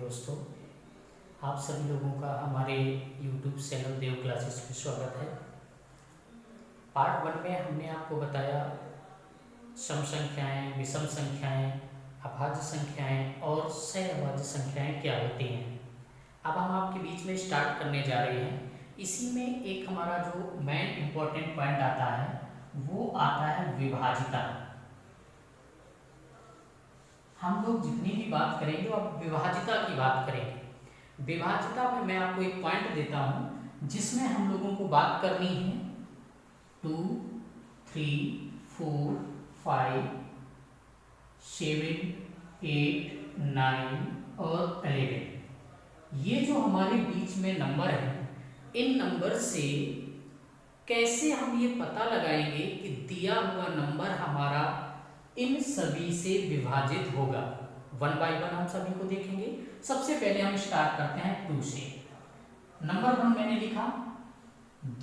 दोस्तों, आप सभी लोगों का हमारे YouTube चैनल देव क्लासेस में स्वागत है। पार्ट 1 में हमने आपको बताया सम संख्याएं, विषम संख्याएं, अभाज्य संख्याएं और सहअभाज्य संख्याएं क्या होती हैं। अब हम आपके बीच में स्टार्ट करने जा रहे हैं। इसी में एक हमारा जो मेन इम्पोर्टेंट पॉइंट आता है वो आता है विभाजिता। हम लोग जितनी भी बात करेंगे अब विभाजिता की बात करेंगे। विभाजिता में मैं आपको एक पॉइंट देता हूं जिसमें हम लोगों को बात करनी है 2, 3, 4, 5, 7, 8, 9 और 11। ये जो हमारे बीच में नंबर है, इन नंबर से कैसे हम ये पता लगाएंगे कि दिया हुआ नंबर हमारा इन सभी से विभाजित होगा। 1 बाय 1 हम सभी को देखेंगे। सबसे पहले हम स्टार्ट करते हैं 2 से। नंबर 1 मैंने लिखा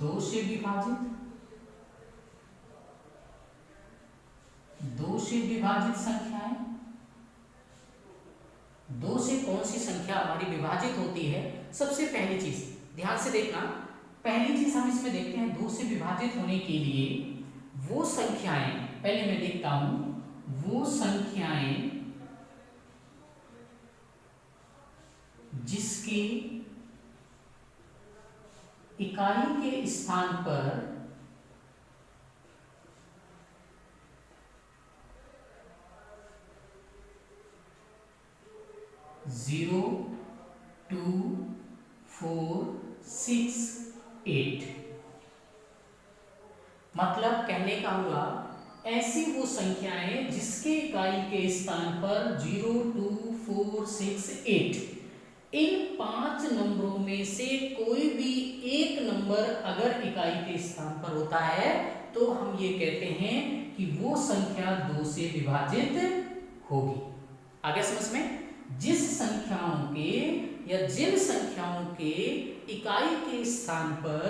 2 से विभाजित, 2 से विभाजित संख्याएं। 2 से कौन सी संख्या हमारी विभाजित होती है? सबसे पहली चीज ध्यान से देखना, पहली चीज हम इसमें देखते हैं 2 से विभाजित होने के लिए वो संख्याएं, पहले मैं देखता हूं वो संख्याएं जिसकी इकाई के स्थान पर जीरो, 2, 4, 6, 8। मतलब कहने का हुआ ऐसी वो संख्याएं जिसके इकाई के स्थान पर 0, 2, 4, 6, 8, इन 5 नंबरों में से कोई भी एक नंबर अगर इकाई के स्थान पर होता है तो हम ये कहते हैं कि वो संख्या 2 से विभाजित होगी। आगे समझ में? जिस संख्याओं के या जिन संख्याओं के इकाई के स्थान पर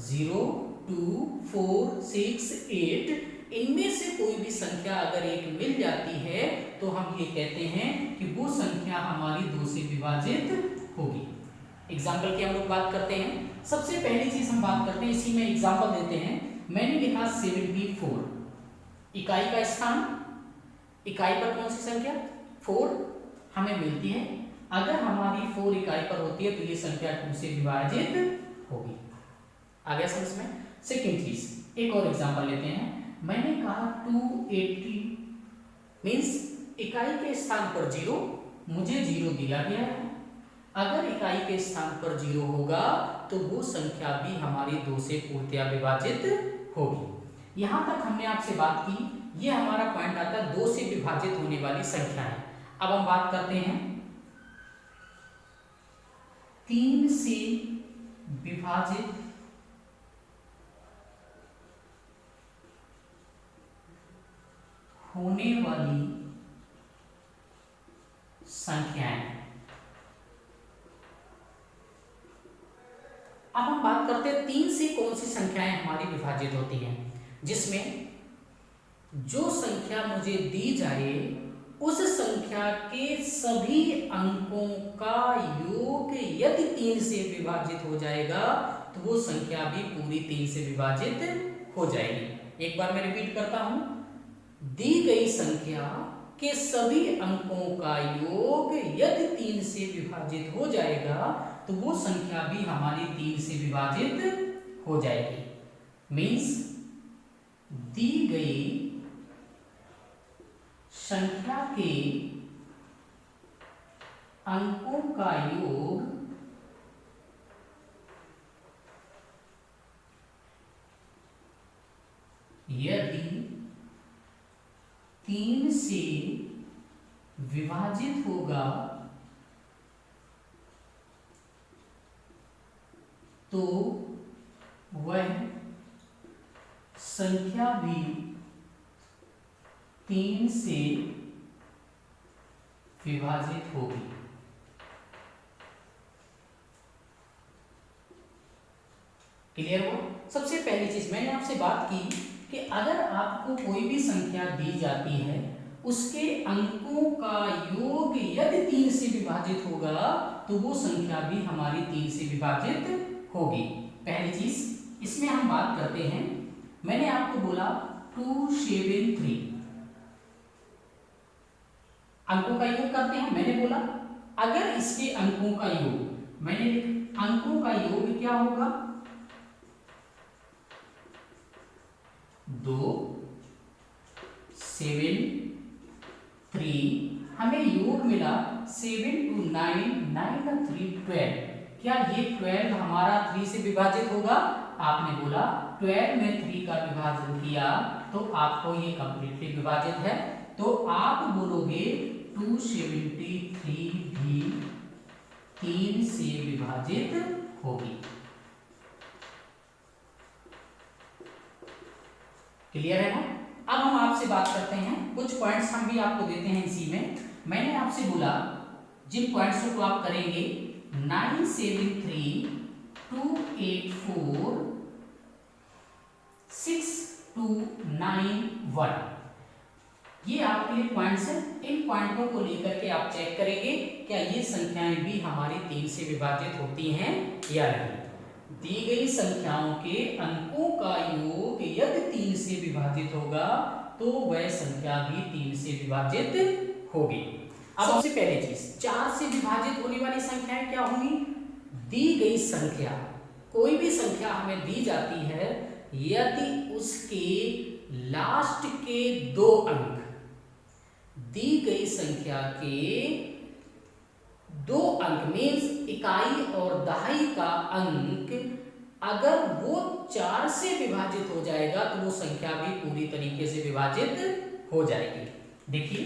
0, 2, 4, 6, 8, इनमें से कोई भी संख्या अगर एक मिल जाती है तो हम ये कहते हैं कि वो संख्या हमारी 2 से विभाजित होगी। एग्जाम्पल की हम लोग बात करते हैं। सबसे पहली चीज हम बात करते हैं, इसी में एग्जाम्पल देते हैं। मैंने लिखा 74, इकाई का स्थान, इकाई पर कौन सी संख्या 4 हमें मिलती है। अगर हमारी 4 इकाई पर होती है तो ये संख्या 2 से विभाजित होगी। आगे समझ में? सेकेंड चीज, एक और एग्जाम्पल लेते हैं। मैंने कहा 280 मीन्स इकाई के स्थान पर 0, मुझे 0 दिया गया है। अगर इकाई के स्थान पर 0 होगा तो वो संख्या भी हमारी 2 से पूर्णतया विभाजित होगी। यहां तक हमने आपसे बात की, ये हमारा पॉइंट आता है 2 से विभाजित होने वाली संख्या है। अब हम बात करते हैं 3 से विभाजित होने वाली संख्याएं। अब हम बात करते हैं 3 से कौन सी संख्याएं हमारी विभाजित होती हैं, जिसमें जो संख्या मुझे दी जाए उस संख्या के सभी अंकों का योग यदि 3 से विभाजित हो जाएगा तो वो संख्या भी पूरी 3 से विभाजित हो जाएगी। एक बार मैं रिपीट करता हूं, दी गई संख्या के सभी अंकों का योग यदि 3 से विभाजित हो जाएगा तो वो संख्या भी हमारी 3 से विभाजित हो जाएगी। मीन्स दी गई संख्या के अंकों का योग यदि 3 से विभाजित होगा तो वह संख्या भी 3 से विभाजित होगी। क्लियर हो? सबसे पहली चीज मैंने आपसे बात की कि अगर आपको कोई भी संख्या दी जाती है उसके अंकों का योग यदि 3 से विभाजित होगा तो वो संख्या भी हमारी 3 से विभाजित होगी। पहली चीज इसमें हम बात करते हैं, मैंने आपको बोला 273 अंकों का योग करते हैं। मैंने बोला अगर इसके अंकों का योग, मैंने अंकों का योग क्या होगा, 2 7 3, हमें योग मिला 7 2 9 9 3 12। क्या ये 12 हमारा 3 से विभाजित होगा? आपने बोला 12 में 3 का विभाजन किया तो आपको ये कंप्लीटली विभाजित है, तो आप बोलोगे 273 भी 3 से विभाजित होगी। क्लियर है ना? अब हम आपसे बात करते हैं, कुछ पॉइंट्स हम भी आपको देते हैं इसी में। मैंने आपसे बोला जिन पॉइंट्स को आप करेंगे 973 284 6291, ये आपके लिए पॉइंट्स हैं। इन पॉइंटों को लेकर के आप चेक करेंगे क्या ये संख्याएं भी हमारी 3 से विभाजित होती हैं या नहीं। दी गई संख्याओं के अंकों का योग यदि 3 से विभाजित होगा तो वह संख्या भी 3 से विभाजित होगी। अब सबसे पहली चीज, 4 से विभाजित होने वाली संख्याएं क्या होंगी? दी गई संख्या, कोई भी संख्या हमें दी जाती है, यदि उसके लास्ट के 2 अंक, दी गई संख्या के 2 अंक मीन्स इकाई और दहाई का अंक अगर वो 4 से विभाजित हो जाएगा तो वो संख्या भी पूरी तरीके से विभाजित हो जाएगी। देखिए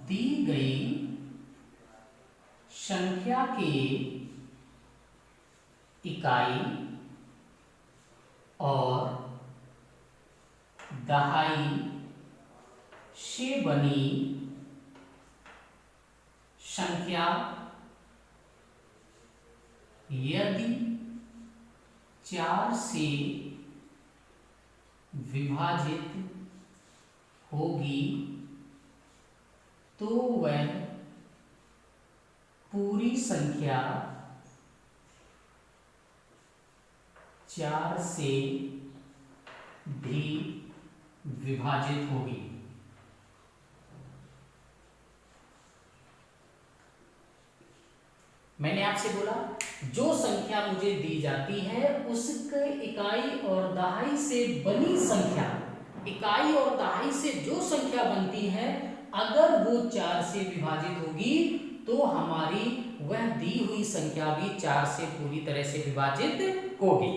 दी गई संख्या के इकाई और दहाई से बनी संख्या यदि 4 से विभाजित होगी तो वह पूरी संख्या 4 से भी विभाजित होगी। मैंने आपसे बोला जो संख्या मुझे दी जाती है उसके इकाई और दहाई से बनी संख्या, इकाई और दहाई से जो संख्या बनती है अगर वो 4 से विभाजित होगी तो हमारी वह दी हुई संख्या भी 4 से पूरी तरह से विभाजित होगी।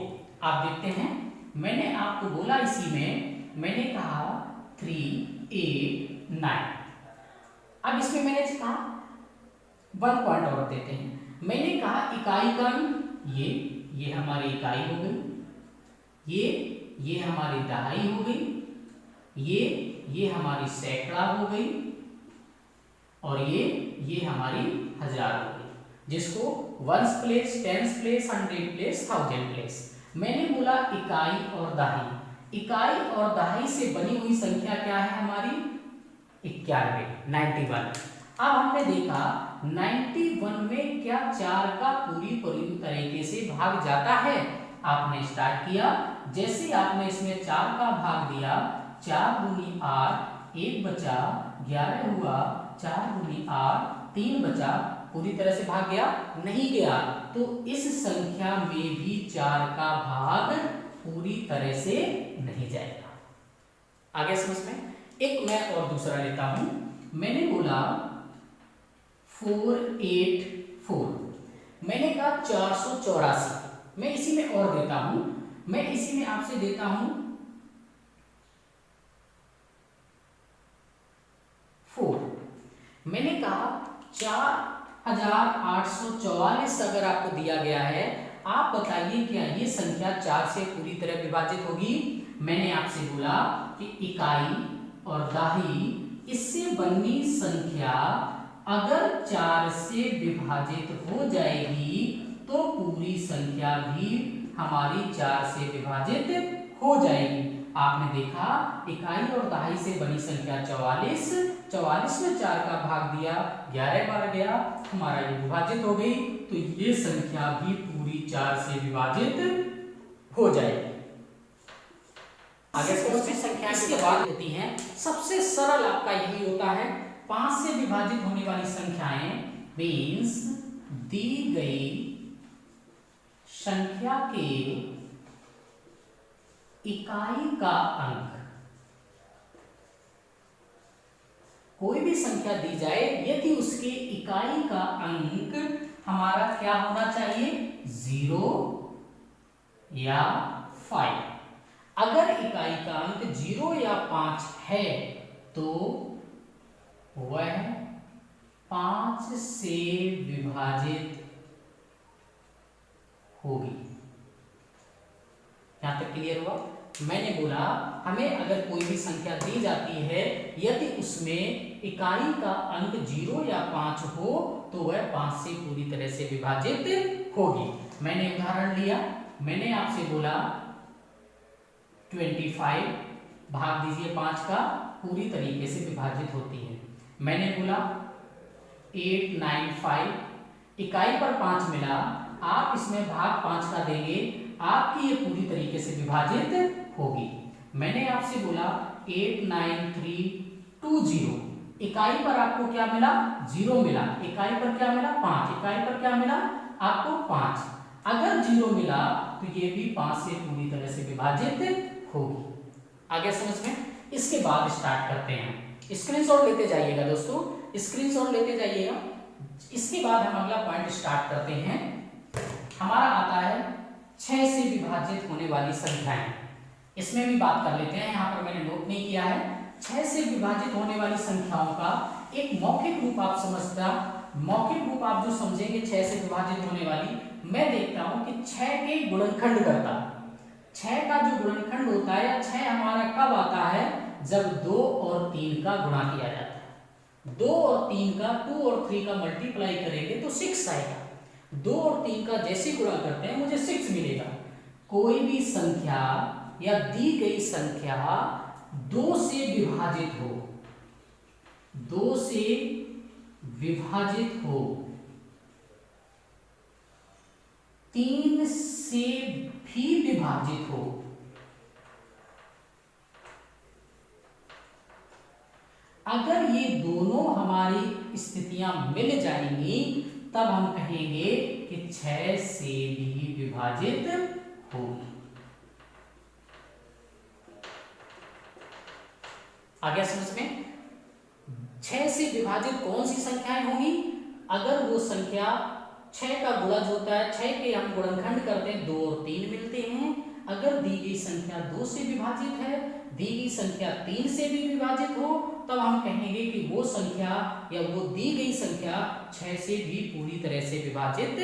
आप देखते हैं मैंने आपको बोला इसी में, मैंने कहा 3 8 9। अब इसमें मैंने कहा 1 पॉइंट और देते हैं, मैंने कहा इकाई का ये हमारी इकाई हो गई, ये हमारी दहाई हो गई, ये हमारी सैकड़ा हो गई और ये हमारी हजार हो गई, जिसको ones place, tens place, 100 place, 1000 place. मैंने बोला इकाई और दहाई, इकाई और दहाई से बनी हुई संख्या क्या है हमारी 91 91। अब हमने देखा 91 में क्या 4 का पूरी तरीके से भाग जाता है। आपने स्टार्ट किया, जैसे आपने इसमें 4 का भाग दिया, 4 दूनी 8, 1 बचा, 11 हुआ, 4 दूनी 8, 3 बचा, पूरी तरह से भाग गया नहीं गया, तो इस संख्या में भी 4 का भाग पूरी तरह से नहीं जाएगा। आगे समझ में? एक मैं और दूसरा लेता हूं, मैंने बोला 484, मैंने कहा 484, मैं इसी में और देता हूं, मैं इसी में आपसे देता हूं 4। मैंने कहा 4844 अगर आपको दिया गया है, आप बताइए क्या ये संख्या 4 से पूरी तरह विभाजित होगी? मैंने आपसे बोला कि इकाई और दहाई इससे बननी संख्या अगर 4 से विभाजित हो जाएगी तो पूरी संख्या भी हमारी 4 से विभाजित हो जाएगी। आपने देखा इकाई और दहाई से बनी संख्या 44, 44 में 4 का भाग दिया, 11 बार गया, हमारा ये विभाजित हो गई, तो ये संख्या भी पूरी 4 से विभाजित हो जाएगी। आगे कौन सी संख्या इसके बाद होती हैं? सबसे सरल आपका यही होता है, 5 से विभाजित होने वाली संख्याएं मीन्स दी गई संख्या के इकाई का अंक। कोई भी संख्या दी जाए, यदि उसके इकाई का अंक हमारा क्या होना चाहिए? 0 या 5। अगर इकाई का अंक 0 या 5 है तो वह 5 से विभाजित होगी। यहां तक क्लियर हुआ? मैंने बोला हमें अगर कोई भी संख्या दी जाती है, यदि उसमें इकाई का अंक 0 या 5 हो तो वह 5 से पूरी तरह से विभाजित होगी। मैंने उदाहरण लिया, मैंने आपसे बोला 25 भाग दीजिए 5 का, पूरी तरीके से विभाजित होती है। मैंने बोला 895, इकाई पर 5 मिला, आप इसमें भाग 5 का देंगे, आपकी ये पूरी तरीके से विभाजित होगी। मैंने आपसे बोला 89320, इकाई पर आपको क्या मिला? 0 मिला, इकाई पर क्या मिला? 5, इकाई पर क्या मिला? आपको 5। अगर 0 मिला तो ये भी 5 से पूरी तरह से विभाजित होगी। आगे समझ में? इसके बाद स्टार्ट करते हैं। स्क्रीनशॉट लेते जाइएगा दोस्तों, स्क्रीनशॉट लेते जाइएगा। इसके बाद हम अगला पॉइंट स्टार्ट करते हैं। हमारा आता है 6 से विभाजित होने वाली संख्याएं। इसमें भी बात कर लेते हैं, यहां पर मैंने नोट नहीं किया है। 6 से विभाजित होने वाली संख्याओं का एक मौखिक रूप आप समझता, मौखिक रूप आप जो समझेंगे 6 से विभाजित होने वाली, मैं देखता हूं कि 6 के गुणनखंड करता। 6 का जो गुणनखंड होता है, या 6 हमारा कब आता है? जब 2 और 3 का गुणा किया जाता है। 2 और 3 का, 2 और 3 का मल्टीप्लाई करेंगे तो 6 आएगा। 2 और 3 का जैसे गुणा करते हैं मुझे 6 मिलेगा। कोई भी संख्या या दी गई संख्या 2 से विभाजित हो, 2 से विभाजित हो, 3 से भी विभाजित हो, अगर ये दोनों हमारी स्थितियां मिल जाएंगी तब हम कहेंगे कि 6 से भी विभाजित होगी। आगे समझ में? 6 से विभाजित कौन सी संख्याएं होंगी? अगर वो संख्या 6 का गुणज होता है, 6 के हम गुणनखंड करते हैं, 2 और 3 मिलते हैं। अगर दी गई संख्या 2 से विभाजित है, दी गई संख्या 3 से भी विभाजित हो, तब हम कहेंगे कि वो संख्या या वो दी गई संख्या 6 से भी पूरी तरह से विभाजित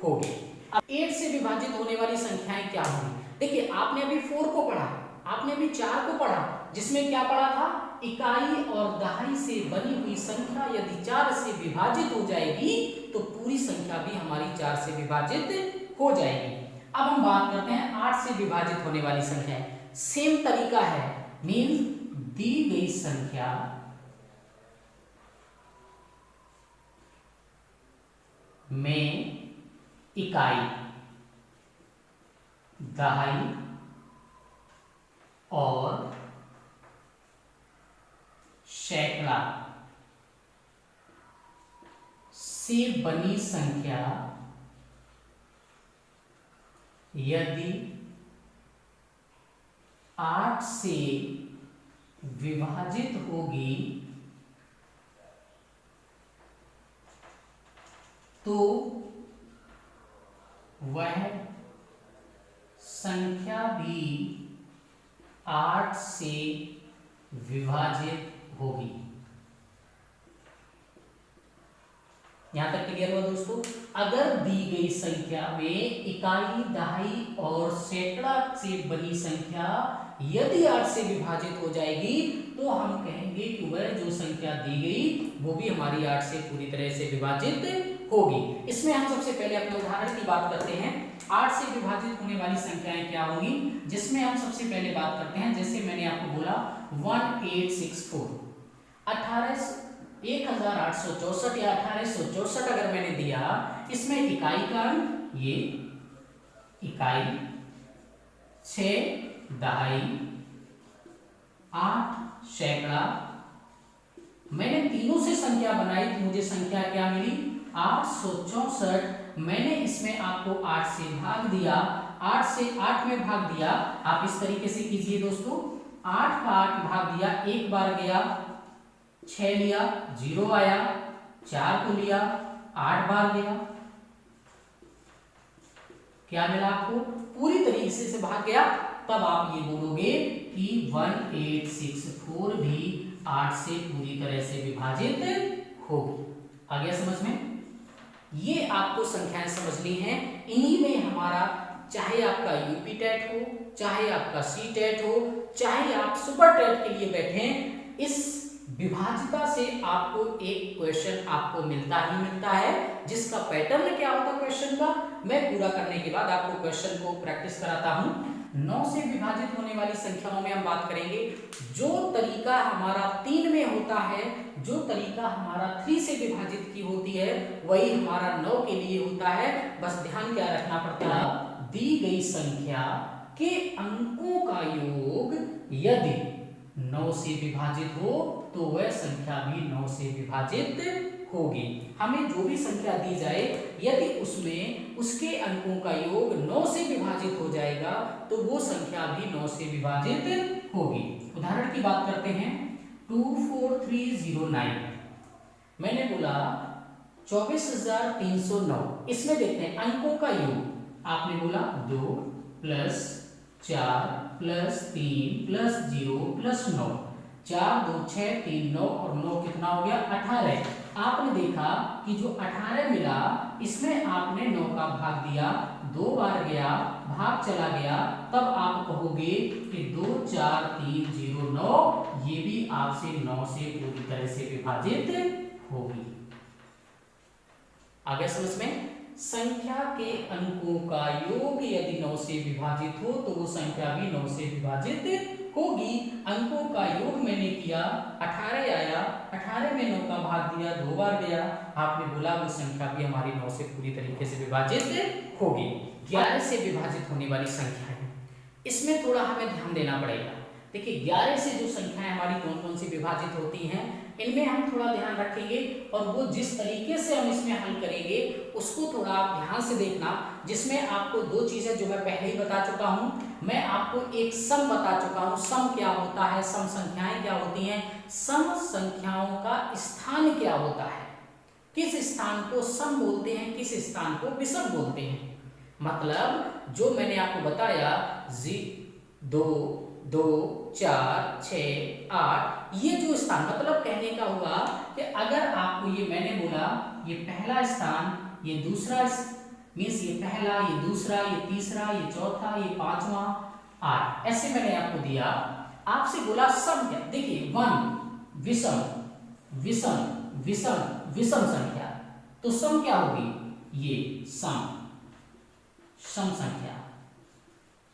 होगी। अब 8 से विभाजित होने वाली संख्याएं क्या होंगी? देखिए, आपने अभी 4 को पढ़ा, आपने अभी 4 को पढ़ा, जिसमें क्या पढ़ा था? इकाई और दहाई से बनी हुई संख्या यदि 4 से विभाजित हो जाएगी तो पूरी संख्या भी हमारी 4 से विभाजित हो जाएगी। अब हम बात करते हैं 8 से विभाजित होने वाली संख्याएं। सेम तरीका है, मीन्स दी गई संख्या में इकाई, दहाई और सैकड़ा से बनी संख्या यदि 8 से विभाजित होगी तो वह संख्या भी 8 से विभाजित होगी। यहां तक क्लियर हुआ दोस्तों? अगर दी गई संख्या में इकाई, दहाई और सैकड़ा से बनी संख्या यदि 8 से विभाजित हो जाएगी तो हम कहेंगे कि वह जो संख्या दी गई वो भी हमारी 8 से पूरी तरह से विभाजित होगी। इसमें हम सबसे पहले अपने उदाहरण की बात करते हैं। 8 से विभाजित होने वाली संख्याएं क्या होंगी, जिसमें हम सबसे पहले बात करते हैं, जैसे मैंने आपको बोला 1864, 1864 या 1864 अगर मैंने दिया, इसमें इकाई का अंक ये इकाई, 6 दहाई, 8 सैकड़ा, मैंने तीनों से संख्या बनाई तो मुझे संख्या क्या मिली 864। मैंने इसमें आपको 8 से भाग दिया, 8 से 8 में भाग दिया। आप इस तरीके से कीजिए दोस्तों, 8 का 8 भाग दिया, एक बार गया 6 लिया, 0 आया, 4 को लिया, 8 बार गया, क्या मिला आपको, पूरी तरीके से भाग गया। तब आप ये बोलोगे कि 1864 भी 8 से पूरी तरह से विभाजित होगी। आ गया समझ में? ये आपको संख्याएं समझनी है। इन्हीं में हमारा, चाहे आपका यूपी टेट हो, चाहे आपका सी टेट हो, चाहे आप सुपर टेट के लिए बैठे, इस विभाजिता से आपको एक क्वेश्चन आपको मिलता ही मिलता है, जिसका पैटर्न क्या होता है क्वेश्चन का, मैं पूरा करने के बाद आपको क्वेश्चन को प्रैक्टिस कराता हूं। 9 से विभाजित होने वाली संख्याओं में हम बात करेंगे। जो तरीका हमारा 3 में होता है, जो तरीका हमारा 3 से विभाजित की होती है, वही हमारा 9 के लिए होता है। बस ध्यान क्या रखना पड़ता है, दी गई संख्या के अंकों का योग यदि 9 से विभाजित हो तो वह संख्या भी 9 से विभाजित होगी। हमें जो भी संख्या दी जाए, यदि उसमें उसके अंकों का योग 9 से विभाजित हो जाएगा तो वो संख्या भी 9 से विभाजित होगी। उदाहरण की बात करते हैं, 24309, मैंने बोला 24,309। इसमें देखते हैं अंकों का योग, आपने बोला 2 + 4 + 3 + 0 + 9, 4 2 6 3 9 और 9 कितना हो गया 18। आपने देखा कि जो 18 मिला, इसमें आपने 9 का भाग दिया, 2 बार गया, भाग चला गया, तब आप कहोगे कि 2 4 3 0 9, ये भी आपसे 9 से पूरी तरह से विभाजित होगी। आगे समझ में? संख्या के अंकों का योग यदि 9 से विभाजित हो तो वो संख्या भी 9 से विभाजित होगी। अंकों का योग मैंने किया, 18 आया, 18 में 9 का भाग दिया, 2 बार गया, आपने बोला वो संख्या भी हमारी 9 से पूरी तरीके से विभाजित होगी। 11 से विभाजित होने वाली संख्या है, इसमें थोड़ा हमें ध्यान देना पड़ेगा। देखिए 11 से जो संख्याएं हमारी कौन कौन सी विभाजित होती हैं, इनमें हम थोड़ा ध्यान रखेंगे, और वो जिस तरीके से हम इसमें हल करेंगे उसको थोड़ा आप ध्यान से देखना। जिसमें आपको 2 चीजें जो मैं पहले ही बता चुका हूं, मैं आपको एक सम बता चुका हूं। सम क्या होता है, सम संख्याएं क्या होती हैं, सम संख्याओं का स्थान क्या होता है, किस स्थान को सम बोलते हैं, किस स्थान को विषम बोलते हैं। मतलब जो मैंने आपको बताया 2 2 4 6 8, ये जो स्थान, मतलब कहने का हुआ कि अगर आपको ये मैंने बोला ये पहला स्थान, ये दूसरा मीन्स ये पहला, ये दूसरा, ये तीसरा, ये चौथा, ये पांचवा, 8, ऐसे मैंने आपको दिया। आपसे बोला सम क्या, देखिए 1 विषम विषम विषम विषम संख्या, तो सम क्या होगी, ये सम संख्या,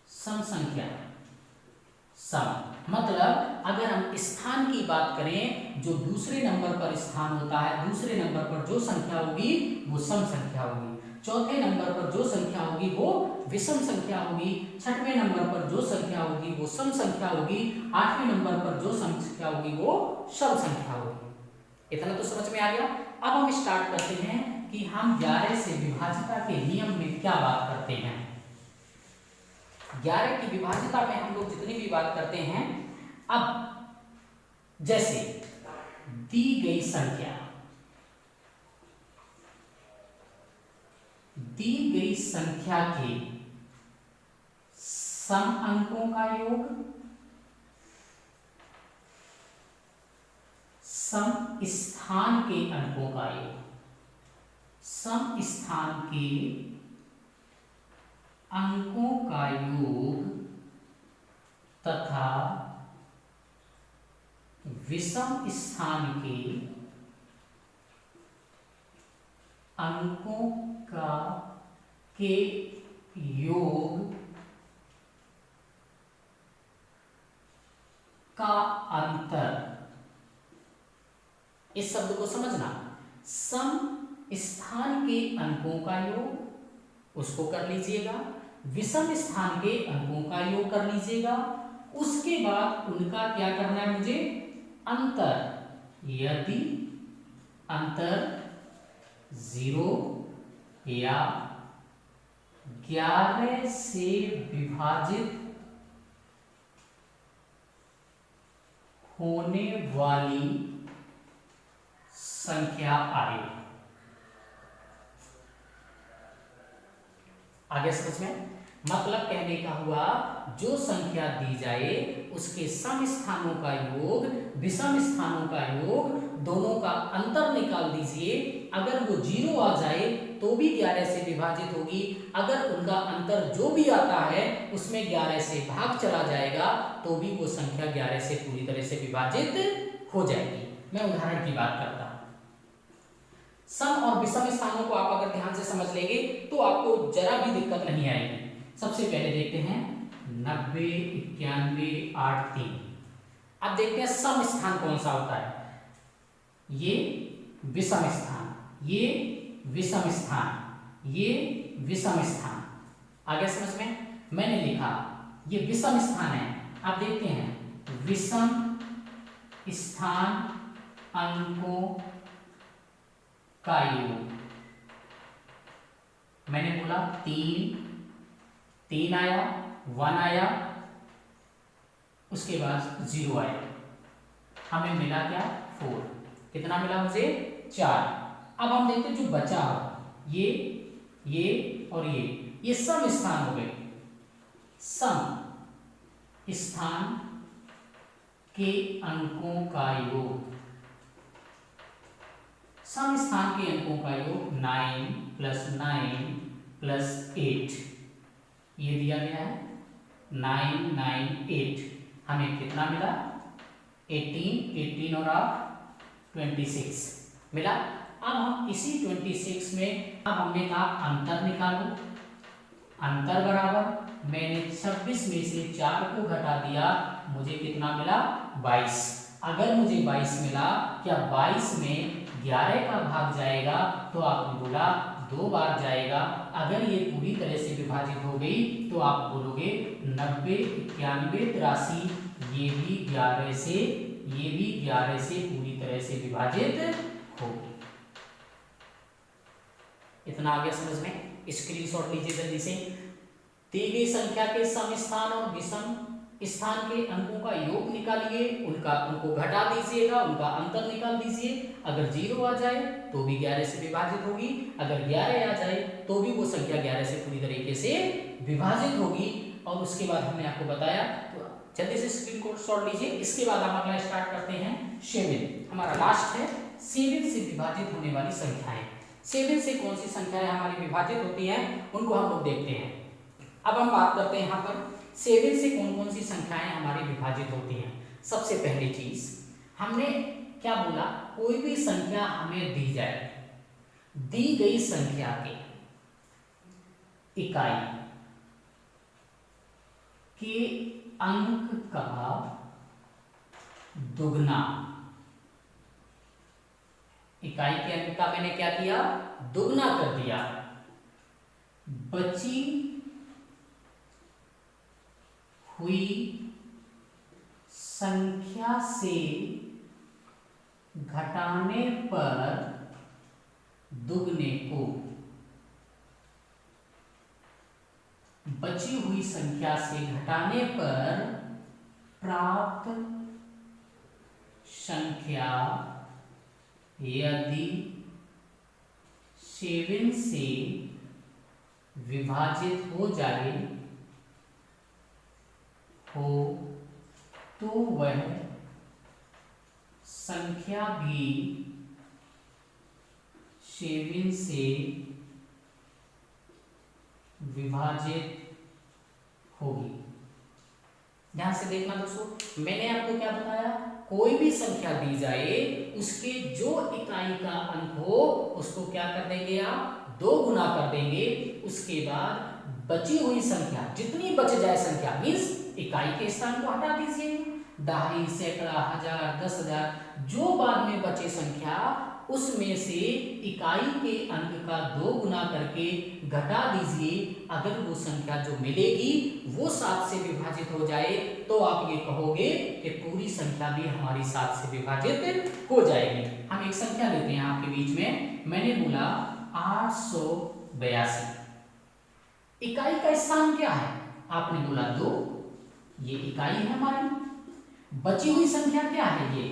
सम संख्या, सम। मतलब अगर हम स्थान की बात करें, जो दूसरे नंबर पर स्थान होता है, दूसरे नंबर पर जो संख्या होगी वो सम संख्या होगी, चौथे नंबर पर जो संख्या होगी वो विषम संख्या होगी, छठवें नंबर पर जो संख्या होगी वो सम संख्या होगी, 8वें नंबर पर जो संख्या होगी वो सम संख्या होगी। इतना तो समझ में आ गया। अब हम स्टार्ट करते हैं कि हम 11 से विभाजिता के नियम में क्या बात करते हैं। 11 की विभाजिता में हम लोग जितनी भी बात करते हैं, अब जैसे दी गई संख्या, दी गई संख्या के सम अंकों का योग, सम स्थान के अंकों का योग, सम स्थान के अंकों का योग तथा विषम स्थान के अंकों के योग का अंतर। इस शब्द को समझना, सम स्थान के अंकों का योग उसको कर लीजिएगा, विषम स्थान के अंकों का योग कर लीजिएगा, उसके बाद उनका क्या करना है मुझे, अंतर। यदि अंतर 0 या 11 से विभाजित होने वाली संख्या आए। आगे समझ में, मतलब कहने का हुआ जो संख्या दी जाए उसके सम स्थानों का योग विषम स्थानों का योग दोनों का अंतर निकाल दीजिए। अगर वो 0 आ जाए तो भी 11 से विभाजित होगी, अगर उनका अंतर जो भी आता है उसमें 11 से भाग चला जाएगा तो भी वो संख्या 11 से पूरी तरह से विभाजित हो जाएगी। मैं उदाहरण की बात करता हूं। सम और विषम स्थानों को आप अगर ध्यान से समझ लेंगे तो आपको जरा भी दिक्कत नहीं आएगी। सबसे पहले देखते हैं 90, 91, 8, 3। अब देखते हैं सम स्थान कौन सा होता है। ये विषम स्थान, ये विषम स्थान, ये विषम स्थान। आगे समझ में, मैंने लिखा ये विषम स्थान है। आप देखते हैं विषम स्थान अंकों का योग। मैंने बोला 3 आया, 1 आया, उसके बाद 0 आया, हमें मिला क्या 4। कितना मिला मुझे 4। अब हम देखते हैं जो बचा ये और ये सम स्थान हो गए। सम स्थान के अंकों का योग, सम स्थान के अंकों का योग 9 + 9 + 8 ये दिया गया है। 9, 9, 8 हमें कितना मिला 18 और आप 26 मिला। अब हम इसी 26 में अब हमने कहा अंतर निकालो। अंतर बराबर मैंने 26 में से 4 को घटा दिया, मुझे कितना मिला 22। अगर मुझे 22 मिला, क्या 22 में 11 का भाग जाएगा? तो आपने बोला 2 बार जाएगा। अगर ये पूरी तरह से विभाजित हो गई तो आप बोलोगे 90, 91, 83 ये भी 11 से पूरी तरह से विभाजित होगी। इतना आ गया समझ में? स्क्रीनशॉट लीजिए जल्दी से। दी गई संख्या के सम स्थान और विषम स्थान के अंकों का योग निकालिए, उनको घटा दीजिएगा, उनका अंतर निकाल दीजिए। अगर 0 आ जाए तो भी 11 से विभाजित होगी, अगर 11 आ जाए तो भी वो संख्या 11 से पूरी तरीके से विभाजित होगी। और उसके बाद हमने आपको बताया, तो जल्दी से स्क्रीनशॉट लीजिए। इसके बाद हम अगला स्टार्ट करते हैं 7। हमारा लास्ट है 7 से विभाजित होने वाली संख्याएं। 7 से कौन सी संख्याएं हमारी विभाजित होती हैं उनको हम लोग देखते हैं। अब हम बात करते हैं यहाँ पर 7 से कौन कौन सी संख्याएं हमारी विभाजित होती हैं। सबसे पहली चीज हमने क्या बोला, कोई भी संख्या हमें दी जाए, दी गई संख्या के इकाई के अंक का दुगना। इकाई के अंक का मैंने क्या किया, दुगना कर दिया। बची हुई संख्या से घटाने पर दुगने को, बची हुई संख्या से घटाने पर प्राप्त संख्या यदि 7 से विभाजित हो जाए हो तो वह संख्या भी 7 से विभाजित होगी। ध्यान से देखना दोस्तों, मैंने आपको क्या बताया, कोई भी संख्या दी जाए उसके जो इकाई का अंक हो उसको क्या कर देंगे आप 2 गुना कर देंगे। उसके बाद बची हुई संख्या जितनी बच जाए संख्या मीन्स इकाई के स्थान को हटा दीजिए, दहाई, सैकड़ा, हजार, 10,000 जो बाद में बचे संख्या उसमें से इकाई के अंक का 2 गुना करके घटा दीजिए। अगर वो संख्या जो मिलेगी वो 7 से विभाजित हो जाए तो आप ये कहोगे कि पूरी संख्या भी हमारी 7 से विभाजित हो जाएगी। हम एक संख्या लेते हैं आपके बीच में, मैंने बोला 882। इकाई का स्थान क्या है? आपने बोला 2, ये इकाई है हमारी। बची हुई संख्या क्या है?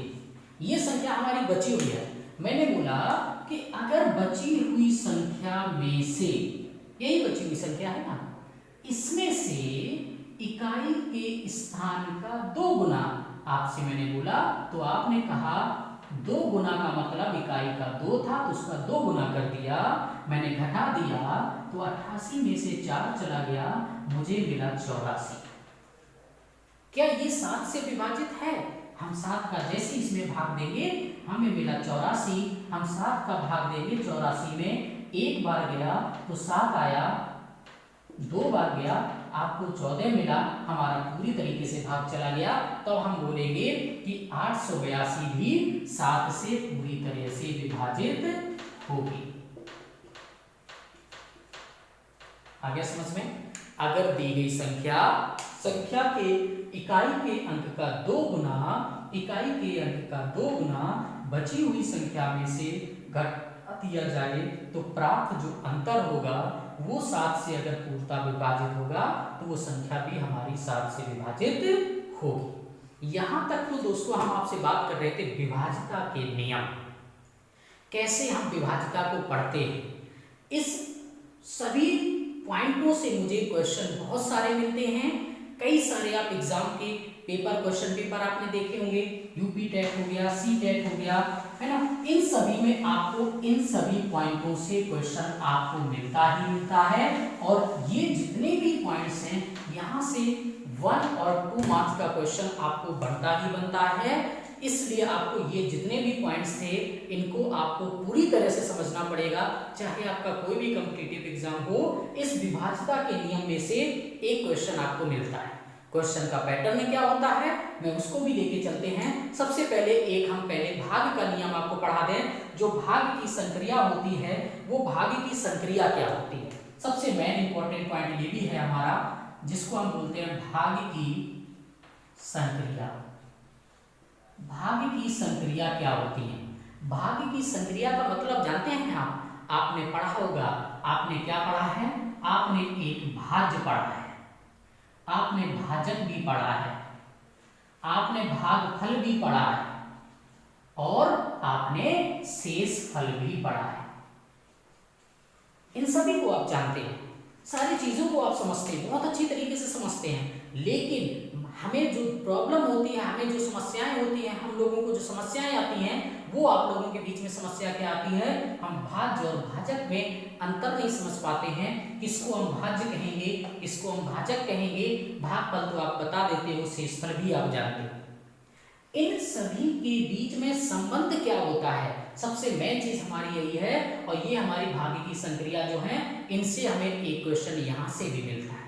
ये संख्या हमारी बची हुई है। मैंने बोला कि अगर बची हुई संख्या में से, यही बची हुई संख्या है ना, इसमें से इकाई के स्थान का 2 गुना आपसे मैंने बोला तो आपने कहा 2 गुना का मतलब इकाई का 2 था तो उसका 2 गुना कर दिया, मैंने घटा दिया तो 88 में से 4 चला गया, मुझे मिला 84। क्या ये 7 से विभाजित है? हम 7 का जैसे इसमें भाग देंगे हमें मिला 84, हम 7 का भाग देंगे 84 में, 1 बार गया तो 7 आया, 2 बार गया आपको 14 मिला, हमारा पूरी तरीके से भाग चला गया। तो हम बोलेंगे कि 882 भी 7 से पूरी तरह से विभाजित होगी। आ गया समझ में? अगर दी गई संख्या के इकाई के अंक का 2 गुना, इकाई के अंक का 2 गुना बची हुई संख्या में से घटा दिया जाए तो प्राप्त जो अंतर होगा वो 7 से अगर पूर्णतः विभाजित होगा तो वो संख्या भी हमारी 7 से विभाजित होगी। यहां तक तो दोस्तों हम आपसे बात कर रहे थे विभाज्यता के नियम, कैसे हम विभाज्यता को पढ़ते हैं। इस सभी पॉइंटों से मुझे क्वेश्चन बहुत सारे मिलते हैं, कई सारे आप एग्जाम के पेपर क्वेश्चन पेपर आपने देखे होंगे, यूपी टेट हो गया, सी टेट हो गया, है ना, इन सभी में आपको इन सभी पॉइंटों से क्वेश्चन आपको मिलता ही मिलता है। और ये जितने भी पॉइंट्स हैं यहाँ से 1 और 2 मार्क्स का क्वेश्चन आपको बनता ही बनता है। इसलिए आपको ये जितने भी पॉइंट्स थे इनको आपको पूरी तरह से समझना पड़ेगा, चाहे आपका कोई भी कॉम्पिटिटिव एग्जाम हो। इस विभाज्यता के नियम में से एक क्वेश्चन आपको मिलता है। क्वेश्चन का पैटर्न क्या होता है मैं उसको भी लेके चलते हैं। सबसे पहले हम पहले भाग का नियम आपको पढ़ा दें। जो भाग की संक्रिया होती है वो भाग की संक्रिया क्या होती है, सबसे मेन इंपॉर्टेंट पॉइंट ये भी है हमारा, जिसको हम बोलते हैं भाग की संक्रिया। भाग की संक्रिया क्या होती है? भाग की संक्रिया का मतलब जानते हैं आप? आपने पढ़ा होगा, आपने क्या पढ़ा है? आपने एक भाज्य पढ़ा है, आपने भाजक भी पढ़ा है, आपने भागफल भी पढ़ा है और आपने शेषफल भी पढ़ा है। इन सभी को आप जानते हैं, सारी चीजों को आप समझते हैं, बहुत अच्छी तरीके से समझते हैं। लेकिन हमें जो प्रॉब्लम होती है, हमें जो समस्याएं होती हैं, हम लोगों को जो समस्याएं आती हैं वो आप लोगों के बीच में समस्या क्या आती है? हम भाज्य और भाजक में अंतर नहीं समझ पाते हैं। किसको हम भाज्य कहेंगे, किसको हम भाजक कहेंगे। भागफल तो आप बता देते हो, शेषफल भी आप जानते हो। इन सभी के बीच में संबंध क्या होता है? सबसे मेन चीज हमारी यही है। और ये हमारी भाग की संक्रिया जो है इनसे हमें एक क्वेश्चन यहां से भी मिलता है।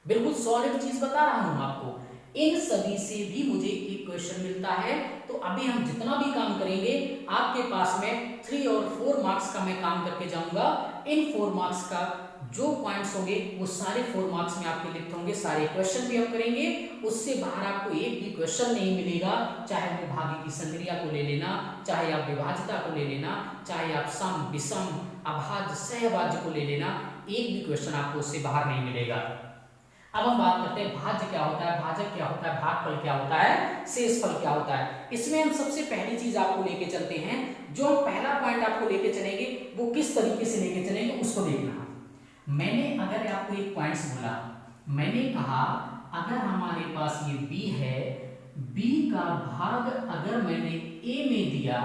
बिल्कुल सॉलिड चीज बता रहा हूं आपको, इन सभी से भी मुझे एक क्वेश्चन मिलता है। तो अभी हम जितना भी काम करेंगे आपके पास में 3 और 4 मार्क्स का मैं काम करके जाऊंगा। इन 4 मार्क्स का जो पॉइंट्स होंगे वो सारे 4 मार्क्स में आपके लिखते होंगे, सारे क्वेश्चन भी हम करेंगे। उससे बाहर आपको एक भी क्वेश्चन नहीं मिलेगा, चाहे वो भाग की संक्रिया को ले लेना, चाहे आप विभाज्यता को ले लेना, चाहे आप सम, विषम, अभाज्य, सहभाज्य को ले लेना, एक भी क्वेश्चन आपको उससे बाहर नहीं मिलेगा। अब हम बात करते हैं भाज्य क्या होता है, भाजक क्या होता है, भागफल क्या होता है, शेषफल क्या होता है। इसमें हम सबसे पहली चीज आपको लेके चलते हैं। जो हम पहला पॉइंट आपको लेके चलेंगे वो किस तरीके से लेके चलेंगे उसको देखना। मैंने अगर आपको एक पॉइंट्स बोला, मैंने कहा अगर हमारे पास ये b है, b का भाग अगर मैंने a में दिया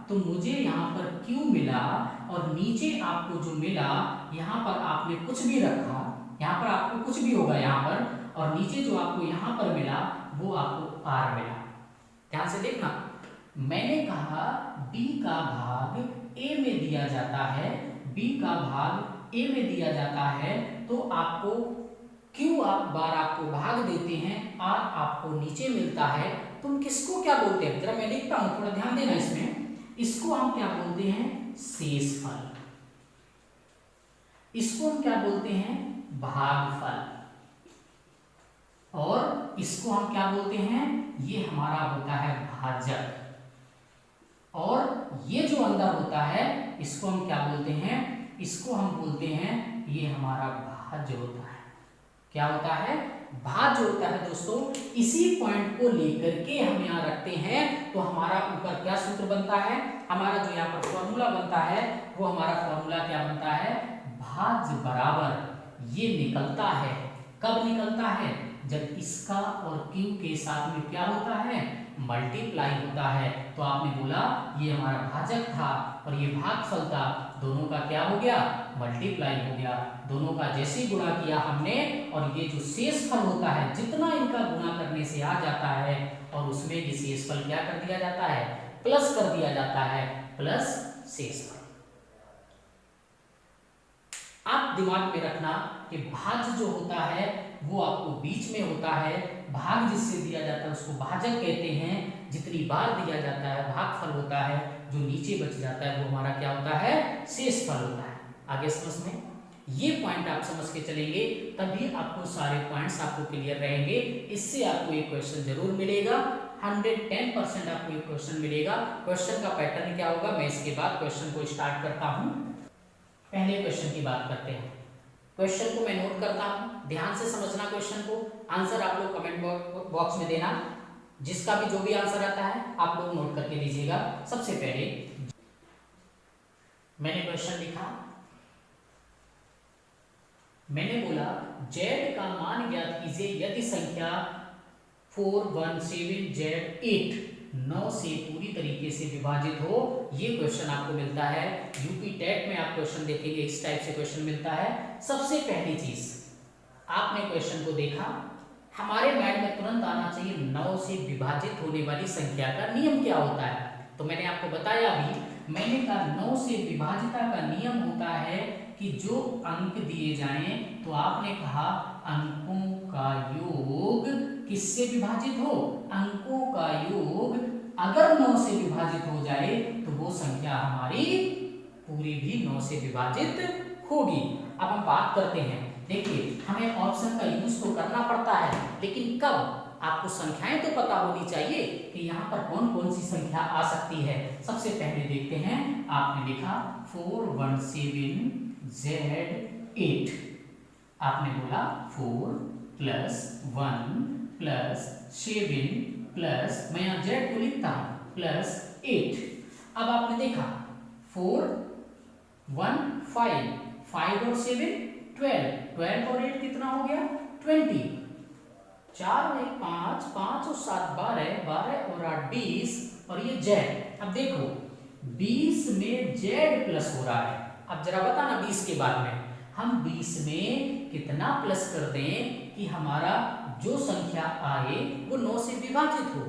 तो मुझे यहाँ पर q मिला, और नीचे आपको जो मिला यहाँ पर आपने कुछ भी रखा, यहाँ पर आपको कुछ भी होगा यहाँ पर, और नीचे जो आपको यहाँ पर मिला वो आपको r मिला। ध्यान से देखना, मैंने कहा b का भाग a में दिया जाता है, b का भाग a में दिया जाता है, तो आपको q आप बार आपको भाग देते हैं, r आपको नीचे मिलता है, तुम किसको क्या बोलते हैं, जरा मैं लिखता हूं, थोड़ा ध्यान देना इसमें। इसको हम क्या बोलते हैं, शेषफल। इसको हम क्या बोलते हैं, भागफल। और इसको हम क्या बोलते हैं, ये हमारा होता है भाजक। और ये जो अंदर होता है इसको हम क्या बोलते हैं, इसको हम बोलते हैं, ये हमारा भाज्य होता है। क्या होता है, भाज्य होता है दोस्तों। इसी पॉइंट को लेकर के हम यहाँ रखते हैं, तो हमारा ऊपर क्या सूत्र बनता है, हमारा जो यहाँ पर फॉर्मूला बनता है, वो हमारा फॉर्मूला क्या बनता है, भाज्य बराबर ये निकलता है। कब निकलता है, जब इसका और q के साथ में क्या होता है, मल्टीप्लाई होता है। तो आपने बोला ये हमारा भाजक था और ये भागफल था, दोनों का क्या हो गया, मल्टीप्लाई हो गया। दोनों का जैसे ही गुणा किया हमने, और ये जो शेषफल होता है, जितना इनका गुणा करने से आ जाता है, और उसमें ये शेषफल क्या कर दिया जाता है, प्लस कर दिया जाता है, प्लस शेषफल। आप दिमाग में रखना कि भाज्य जो होता है वो आपको बीच में होता है, भाग जिससे दिया जाता है उसको भाजक कहते हैं। जितनी बार दिया जाता है भागफल होता है, जो नीचे बच जाता है वो हमारा क्या होता है, शेषफल होता है। आगे समझ में, ये पॉइंट आप समझ के चलेंगे तभी आपको सारे पॉइंट्स आपको क्लियर रहेंगे। इससे आपको एक क्वेश्चन जरूर मिलेगा, 110% आपको एक क्वेश्चन मिलेगा। क्वेश्चन का पैटर्न क्या होगा, मैं इसके बाद क्वेश्चन को स्टार्ट करता हूं। पहले क्वेश्चन की बात करते हैं। क्वेश्चन को मैं नोट करता हूं, ध्यान से समझना क्वेश्चन को। आंसर आप लोग कमेंट बॉक्स में देना, जिसका भी जो भी आंसर आता है आप लोग नोट करके दीजिएगा। सबसे पहले मैंने क्वेश्चन लिखा, मैंने बोला z का मान ज्ञात कीजिए यदि संख्या 417z8 9 से पूरी तरीके से विभाजित हो। ये क्वेश्चन आपको मिलता है यूपी टेट में, आप क्वेश्चन देखेंगे इस टाइप से क्वेश्चन मिलता है। सबसे पहली चीज आपने क्वेश्चन को देखा, हमारे माइंड में तुरंत आना चाहिए 9 से विभाजित होने वाली संख्या का नियम क्या होता है। तो मैंने आपको बताया भी, मैंने कहा 9 से विभाजिता का नियम होता है कि जो अंक दिए जाएं, तो आपने कहा अंकों का योग किससे विभाजित हो, अंकों का योग अगर 9 से विभाजित हो जाए तो वो संख्या हमारी पूरी भी 9 से विभाजित होगी। अब हम बात करते हैं, देखिए हमें ऑप्शन का यूज तो करना पड़ता है, लेकिन कब, आपको संख्याएं तो पता होनी चाहिए कि यहाँ पर कौन कौन सी संख्या आ सकती है। सबसे पहले देखते हैं, आपने लिखा 417z8, आपने बोला 4 + 1 + 7 प्लस, मैं यहाँ z को लिखता हूँ, +8। अब आपने देखा 4 1 5 5 और 7 12 12 और 8 कितना हो गया, 20। 4 और 1 5 5 और 7 12 12 और 8 20 और ये z। अब देखो 20 में z प्लस हो रहा है। अब जरा बताना 20 के बाद में हम 20 में कितना प्लस कर दें कि हमारा जो संख्या आए वो 9 से विभाजित हो।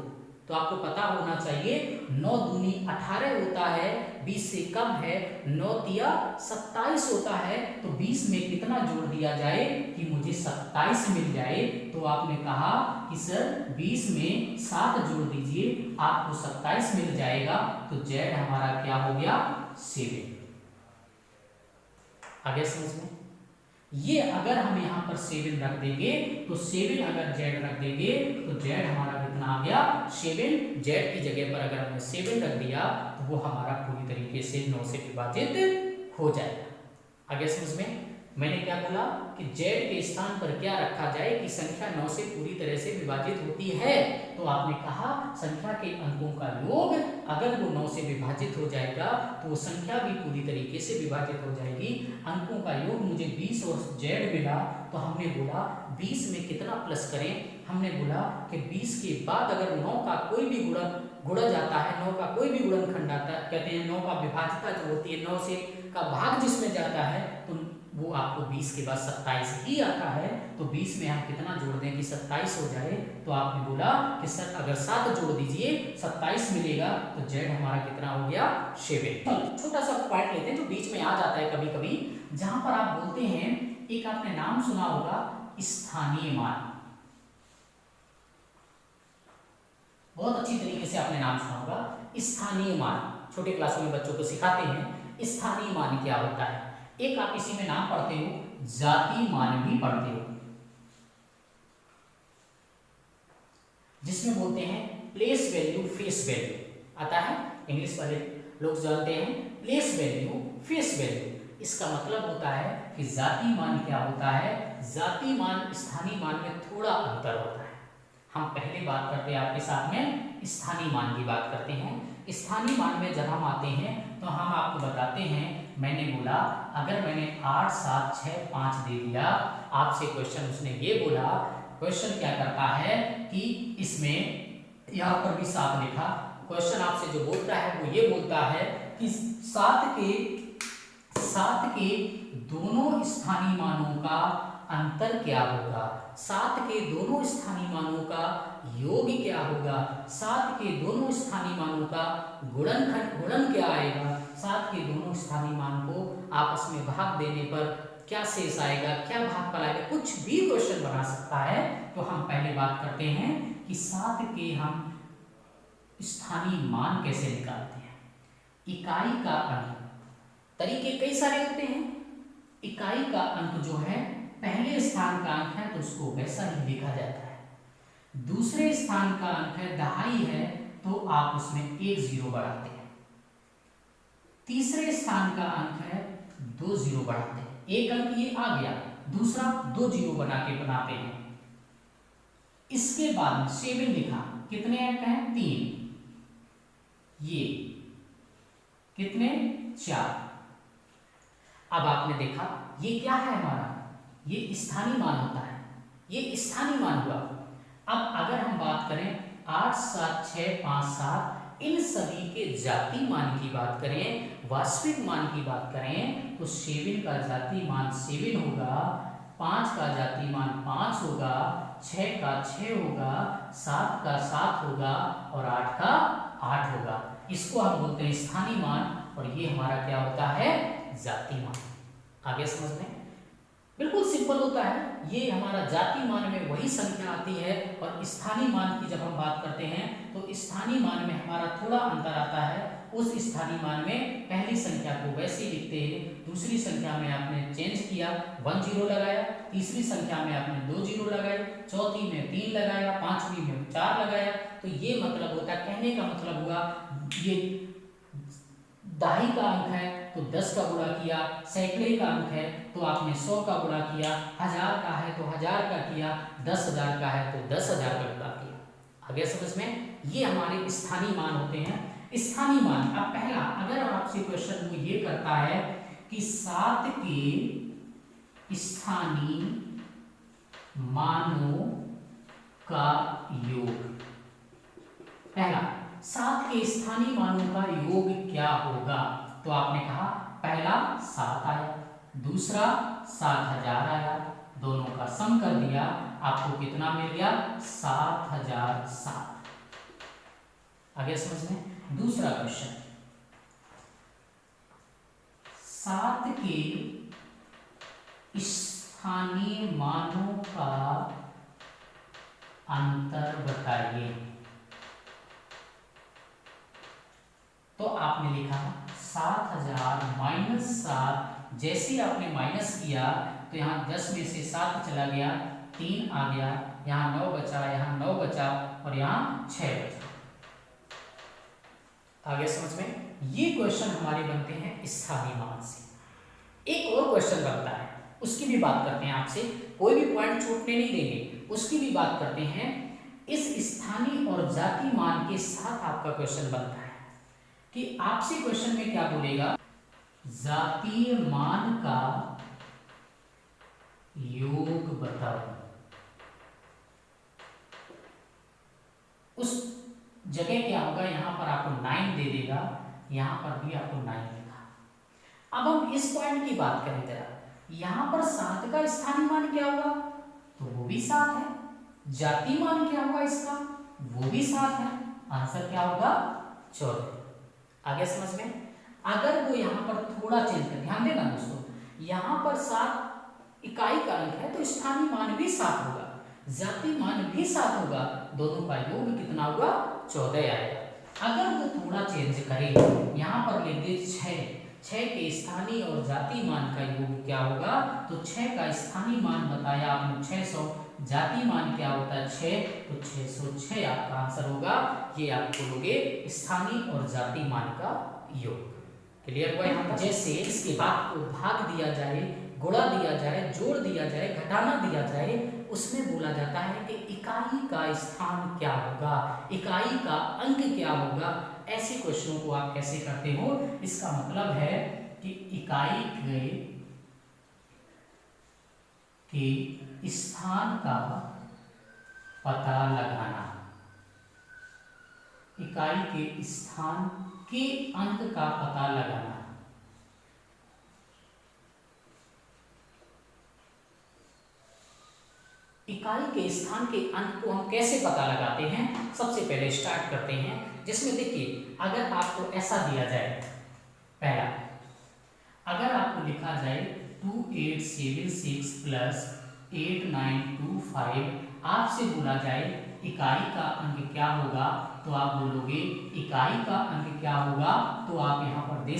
तो आपको पता होना चाहिए 9 दूनी 18 होता है, 20 से कम है, 9 तिया 27 होता है। तो 20 में कितना जोड़ दिया जाए कि मुझे 27 मिल जाए। तो आपने कहा कि सर 20 में 7 जोड़ दीजिए, आपको 27 मिल जाएगा। तो z हमारा क्या हो गया, 7। आगे समझ में, ये अगर हम यहाँ पर 7 रख देंगे तो 7 अगर z रख देंगे तो z हमारा कितना आ गया, 7। z की जगह पर अगर हमने 7 रख दिया तो वो हमारा पूरी तरीके से 9 से विभाजित हो जाएगा। आगे समझ में, मैंने क्या बोला कि z के स्थान पर क्या रखा जाए कि संख्या 9 से पूरी तरह से विभाजित होती है। तो आपने कहा संख्या के अंकों का योग अगर वो 9 से विभाजित हो जाएगा तो वो संख्या भी पूरी तरीके से विभाजित हो जाएगी। अंकों का योग मुझे 20 और z मिला, तो हमने बोला 20 में कितना प्लस करें। हमने बोला कि 20 के बाद अगर 9 का कोई भी गुणा जाता है, 9 का कोई भी गुणनखंड आता है, कहते हैं 9 का विभाजिता जो होती है, 9 से का भाग जिसमें जाता है, तो वो आपको 20 के बाद 27 ही आता है, तो 20 में हम कितना जोड़ दें कि 27 हो जाए, तो आपने बोला कि सर अगर 7 जोड़ दीजिए 27 मिलेगा, तो जेड हमारा कितना हो गया 7। छोटा सा पॉइंट लेते हैं जो बीच में आ जाता है कभी कभी, जहां पर आप बोलते हैं, एक आपने नाम सुना होगा स्थानीय मान, बहुत अच्छी तरीके से आपने नाम सुना होगा स्थानीय मान, छोटे क्लासों में बच्चों को सिखाते हैं स्थानीय मान क्या होता है। एक आप इसी में नाम पढ़ते हो, जाति मान भी पढ़ते हो, जिसमें बोलते हैं प्लेस वैल्यू फेस वैल्यू आता है, इंग्लिश वाले लोग जानते हैं प्लेस वैल्यू फेस वैल्यू। इसका मतलब होता है कि जाति मान क्या होता है, जाति मान स्थानीय मान में थोड़ा अंतर होता है। हम पहले बात करते हैं आपके साथ में स्थानीय मान की बात करते हैं। स्थानीय मान में जब हम आते हैं तो हम आपको बताते हैं, मैंने बोला अगर मैंने 8 7 6 5 दे दिया, आपसे क्वेश्चन उसने ये बोला, क्वेश्चन क्या करता है कि इसमें यहाँ पर भी 7 लिखा, क्वेश्चन आपसे जो बोलता है वो ये बोलता है कि 7 के दोनों स्थानीय मानों का अंतर क्या होगा, 7 के दोनों स्थानीय मानों का योग क्या होगा, 7 के दोनों स्थानीय मानों का गुणन क्या आएगा, 7 के दोनों स्थानीय मान को आपस में भाग देने पर क्या शेष आएगा, क्या भागफल आएगा, कुछ भी क्वेश्चन बना सकता है। तो हम पहले बात करते हैं कि 7 के हम स्थानीय मान कैसे निकालते हैं। इकाई का अंक, तरीके कई सारे होते हैं। इकाई का अंक जो है पहले स्थान का अंक है तो उसको वैसा ही लिखा जाता है, दूसरे स्थान का अंक है दहाई है तो आप उसमें 1 0 बढ़ाते हैं, तीसरे स्थान का अंक है 2 0 बढ़ाते हैं, एक अंक ये आ गया, दूसरा 2 0 बना के बनाते हैं। इसके बाद 7 लिखा, कितने अंक हैं 3, ये कितने 4। अब आपने देखा ये क्या है हमारा, ये स्थानीय मान होता है, ये स्थानीय मान हुआ। अब अगर हम बात करें 8 7 6 5 7 इन सभी के जाति मान की बात करें, वास्तविक मान की बात करें, तो 7 का जाति मान 7 होगा, 5 का जाति मान 5 होगा, 6 का 6 होगा, 7 का 7 होगा और 8 का 8 होगा। इसको हम बोलते हैं स्थानीय मान, और ये हमारा क्या होता है जाति मान। आगे समझ में बिल्कुल सिंपल होता है। ये हमारा जाति मान में वही संख्या आती है, और स्थानीय मान की जब हम बात करते हैं तो स्थानीय मान में हमारा थोड़ा अंतर आता है। उस स्थानीय मान में पहली संख्या को वैसे ही लिखते हैं, दूसरी संख्या में आपने चेंज किया 1 0 लगाया, तीसरी संख्या में आपने 2 0 लगाए, चौथी में 3 लगाया, पांचवी में 4 लगाया। तो ये मतलब होता है, कहने का मतलब हुआ ये दहाई का अंक है तो 10 का गुणा किया, सैकड़े का अंक है तो आपने 100 का गुणा किया, 1000 का है तो 1000 का किया, 10,000 का है तो 10,000 का गुणा किया। आगे समझ में, ये हमारे स्थानीय मान होते हैं। स्थानीय मान, अब पहला अगर आपसे क्वेश्चन वो ये करता है कि 7 के स्थानीय मानों का योग, पहला 7 के स्थानीय मानों का योग क्या होगा, तो आपने कहा पहला 7 आया, दूसरा 7000 आया, दोनों का सम कर दिया, आपको कितना मिल गया 7007। आगे समझ में, दूसरा क्वेश्चन 7 के स्थानीय मानों का अंतर बताइए। तो आपने लिखा 7000 माइनस 7, जैसे ही आपने माइनस किया तो यहाँ 10 में से 7 चला गया, 3 आ गया, यहाँ 9 बचा, यहाँ 9 बचा और यहाँ 6 बचा। आगे समझ में, ये क्वेश्चन हमारे बनते हैं स्थानीय मान से। एक और क्वेश्चन बनता है, उसकी भी बात करते हैं आपसे, कोई भी पॉइंट छूटने नहीं देंगे, उसकी भी बात करते हैं। इस स्थानीय और जाति मान के साथ आपका क्वेश्चन बनता है कि आपसे क्वेश्चन में क्या बोलेगा, जातीय मान का योग बताओ। उस जगह क्या होगा, यहां पर आपको 9 दे देगा, यहां पर भी आपको 9 देगा। अब हम इस पॉइंट की बात करें जरा, यहां पर 7 का स्थानीय मान क्या होगा, तो वो भी 7 है। जाति मान क्या होगा इसका, वो भी 7 है। आंसर क्या होगा, 14। आगे समझ में। अगर वो यहाँ पर थोड़ा चेंज कर, ध्यान देना दोस्तों, यहाँ पर 7 इकाई का अंक है तो स्थानीय मान भी 7 होगा, जाति मान भी 7 होगा, दोनों का योग कितना होगा, 14 आएगा। अगर वो थोड़ा चेंज करे, यहाँ पर लिख दे 6 के स्थानीय और जाति मान का योग क्या होगा, तो 6 का स्थानीय मान बताया आपने 600, जाति मान क्या होता है 6, तो 606 आपका आंसर होगा। ये आप बोलोगे स्थानीय और जाति मान का योग। क्लियर हुआ यहाँ पर। जैसे इसके बाद को भाग दिया जाए, गुणा दिया जाए, जोड़ दिया जाए, घटाना दिया जाए, उसमें बोला जाता है कि इकाई का स्थान क्या होगा, इकाई का अंक क्या होगा। ऐसे क्वेश्चनों को आप कैसे करते हो, इसका मतलब है कि इकाई के स्थान का पता लगाना, इकाई के स्थान के अंक का पता लगाना। इकाई के स्थान के अंक को हम कैसे पता लगाते हैं, सबसे पहले स्टार्ट करते हैं, जिसमें देखिए अगर आपको ऐसा दिया जाए, पहला अगर आपको लिखा जाए 2876 प्लस 8925, आपसे बोला जाए इकाई का अंक क्या होगा, तो आप बोलोगे इकाई का अंक क्या होगा, तो आप यहाँ पर दे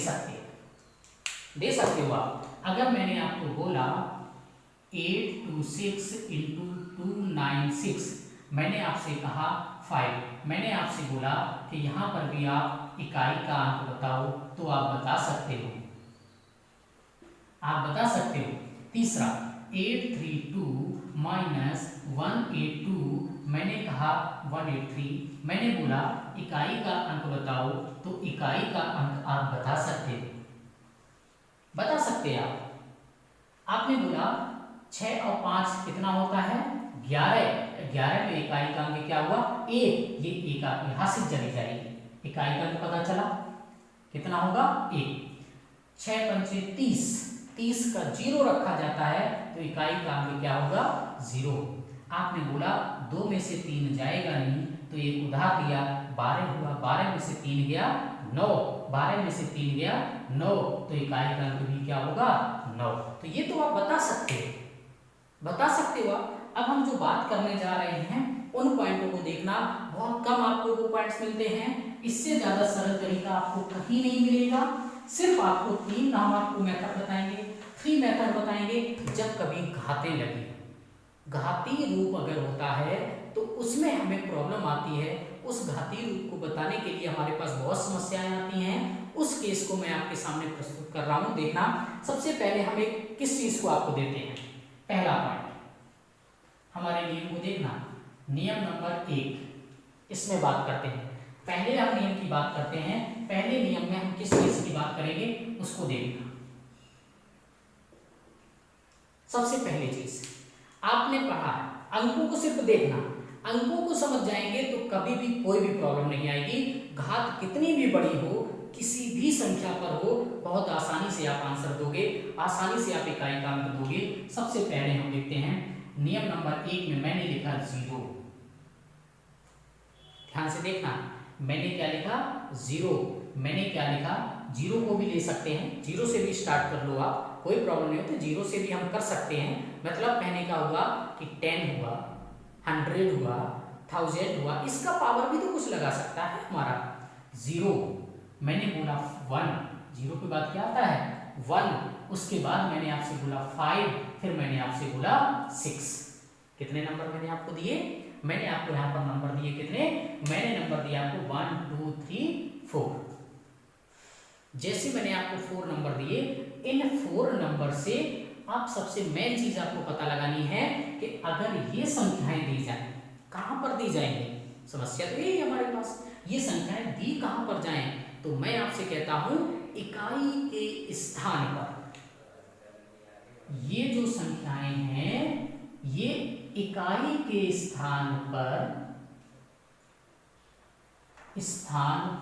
सकते हो आप। अगर मैंने आपको बोला 826 इंटू 296, मैंने आपसे कहा 5, मैंने आपसे बोला कि यहाँ पर भी आप इकाई का अंक बताओ, तो आप बता सकते हो, आप बता सकते हो। तीसरा 832 माइनस 182, मैंने कहा 183, मैंने बोला इकाई का अंक बताओ, तो इकाई का अंक आप बता सकते हैं आप। आपने बोला 6 और 5 कितना होता है, 11 में इकाई का अंक क्या हुआ, 1, ये एक यहाँ से चली जाएगी, इकाई का अंक पता चला कितना होगा 1। 6 पंचे 30 का 0 रखा जाता है, तो इकाई का अंक क्या होगा 0। आपने बोला 2 में से 3 जाएगा नहीं, तो एक उधार दिया 12 हुआ, 12 में से 3 गया 9, 12 में से 3 गया 9, तो इकाई का अंक भी क्या होगा 9। तो ये तो आप बता सकते हो। अब हम जो बात करने जा रहे हैं उन पॉइंटों को देखना, बहुत कम आपको वो पॉइंट्स मिलते हैं, इससे ज्यादा सरल तरीका आपको कहीं नहीं मिलेगा। सिर्फ आपको 3 हम आपको मेथड बताएंगे, 3 मेथड बताएंगे। जब कभी घाते लगी, घाती रूप अगर होता है तो उसमें हमें प्रॉब्लम आती है, उस घाती रूप को बताने के लिए हमारे पास बहुत समस्याएं आती हैं। उस केस को मैं आपके सामने प्रस्तुत कर रहा हूं। देखना, सबसे पहले हम एक किस चीज को आपको देते हैं, पहला पॉइंट हमारे नियम को देखना, नियम नंबर 1, इसमें बात करते हैं। पहले हम नियम की बात करते हैं, पहले नियम में हम किस चीज की बात करेंगे उसको देखना। सबसे पहली चीज आपने पढ़ा, अंकों को सिर्फ देखना, अंकों को समझ जाएंगे तो कभी भी कोई भी प्रॉब्लम नहीं आएगी। घात कितनी भी बड़ी हो, किसी भी संख्या पर हो, बहुत आसानी से आप आंसर दोगे, आसानी से आप इकाई का अंक दोगे। सबसे पहले हम देखते हैं नियम नंबर 1 में मैंने लिखा 0, ध्यान से देखना, मैंने क्या लिखा 0, मैंने क्या लिखा 0 को भी ले सकते हैं, 0 से भी स्टार्ट कर लो आप, कोई प्रॉब्लम नहीं होती, 0 से भी हम कर सकते हैं। मतलब कहने का होगा कि 10 हुआ, 100 हुआ, 1000 हुआ, इसका पावर भी तो कुछ लगा सकता है हमारा। 0 मैंने बोला 1, 0 के बाद क्या आता है 1, उसके बाद मैंने आपसे बोला 5, फिर मैंने आपसे बोला 6। कितने नंबर मैंने आपको दिए, मैंने आपको यहाँ पर नंबर दिए कितने, मैंने नंबर दिया आपको 1 2 3 4। जैसे मैंने आपको 4 नंबर दिए, इन 4 नंबर से आप सबसे मेन चीज आपको पता लगानी है कि अगर ये संख्याएं दी जाए, कहां पर दी जाएंगी, समस्या तो यही है हमारे पास, ये संख्याएं दी कहां पर जाएं, तो मैं आपसे कहता हूं इकाई के स्थान पर। ये जो संख्याएं हैं ये इकाई के स्थान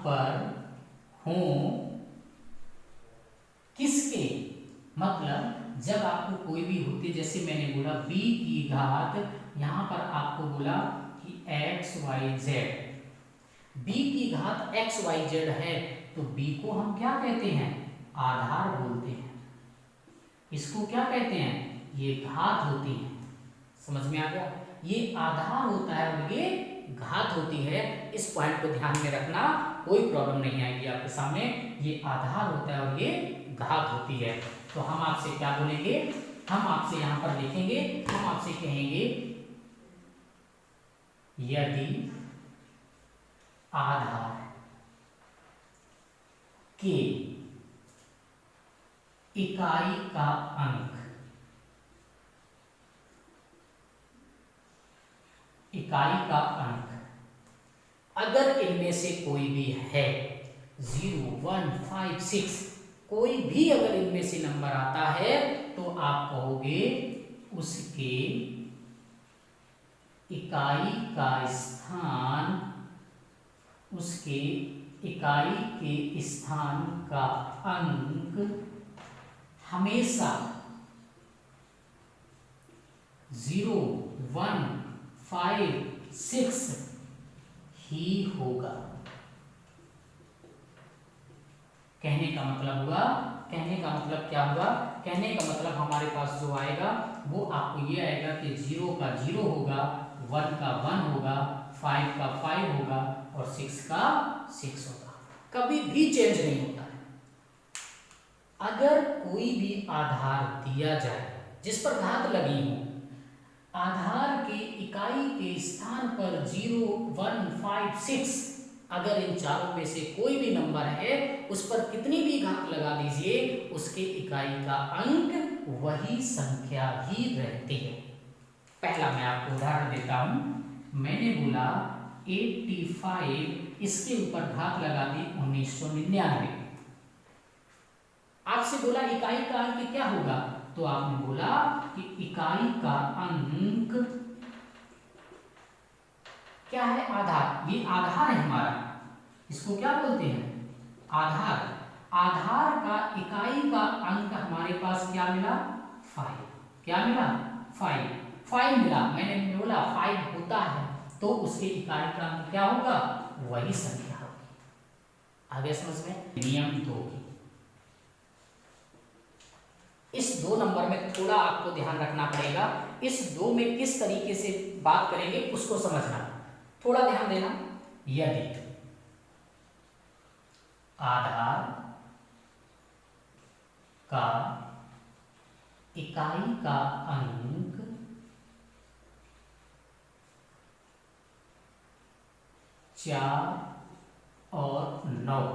पर हों, किसके, मतलब जब आपको कोई भी होती है, जैसे मैंने बोला b की घात, यहाँ पर आपको बोला कि एक्स वाई जेड, b की घात एक्स वाई जेड है, तो b को हम क्या कहते हैं, आधार बोलते हैं। इसको क्या कहते हैं, ये घात होती है। समझ में आ गया, ये आधार होता है और ये घात होती है। इस पॉइंट को ध्यान में रखना, कोई प्रॉब्लम नहीं आएगी आपके सामने। ये आधार होता है और ये घात होती है। तो हम आपसे क्या बोलेंगे, हम आपसे यहां पर लिखेंगे, हम आपसे कहेंगे यदि आधार के इकाई का अंक, इकाई का अंक अगर इनमें से कोई भी है, 0, 1, 5, 6, कोई भी अगर इनमें से नंबर आता है, तो आप कहोगे उसके इकाई का स्थान, उसके इकाई के स्थान का अंक हमेशा 0, 1, 5, 6 ही होगा। कहने का मतलब हुआ, कहने का मतलब क्या हुआ, कहने का मतलब हमारे पास जो आएगा वो आपको ये आएगा कि 0 का 0 होगा, 1 का 1 होगा, 5 का 5 होगा और 6 का 6 होगा। कभी भी चेंज नहीं होता है। अगर कोई भी आधार दिया जाए जिस पर घात लगी हो, आधार के इकाई के स्थान पर 0, 1, 5, 6, अगर इन चारों में से कोई भी नंबर है, उस पर कितनी भी घात लगा दीजिए, उसके इकाई का अंक वही संख्या ही रहती है। पहला मैं आपको उदाहरण देता हूं। मैंने बोला 85, इसके ऊपर घात लगा दी 1999। आपसे बोला इकाई का अंक क्या होगा, तो आपने बोला कि इकाई का अंक क्या है, आधार। ये आधार है हमारा, इसको क्या बोलते हैं, आधार। आधार का इकाई का अंक हमारे पास क्या मिला, 5। क्या मिला, 5 मिला। मैंने बोला 5 होता है तो उसके इकाई का अंक क्या होगा, वही संख्या होगी। आगे समझ में। नियम 2 की इस 2 नंबर में थोड़ा आपको ध्यान रखना पड़ेगा। इस 2 में किस तरीके से बात करेंगे उसको समझना, थोड़ा ध्यान देना। यदि आधार का इकाई का अंक 4 और 9,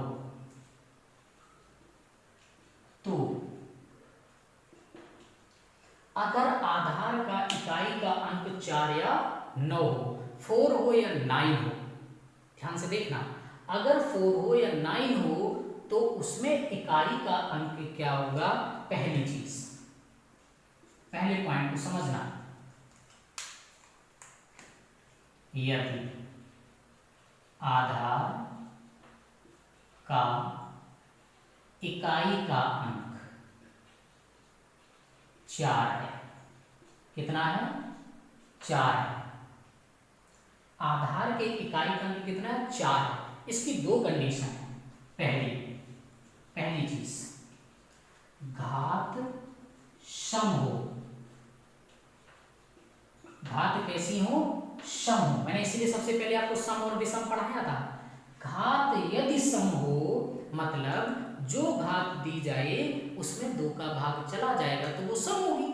तो अगर आधार का इकाई का अंक 4 या 9 हो, 4 हो या 9 हो, ध्यान से देखना, अगर 4 हो या 9 हो तो उसमें इकाई का अंक क्या होगा। पहली चीज, पहले पॉइंट को समझना, यदि आधार का इकाई का अंक 4 है, कितना है, 4 है। आधार के इकाई का अंक कितना है, 4 है। इसकी 2 कंडीशन है। पहली चीज, घात सम हो। घात कैसी हो, सम हो। मैंने इसीलिए सबसे पहले आपको सम और विषम पढ़ाया था। घात यदि सम हो, मतलब जो घात दी जाए उसमें 2 का भाग चला जाएगा तो वो सम होगी।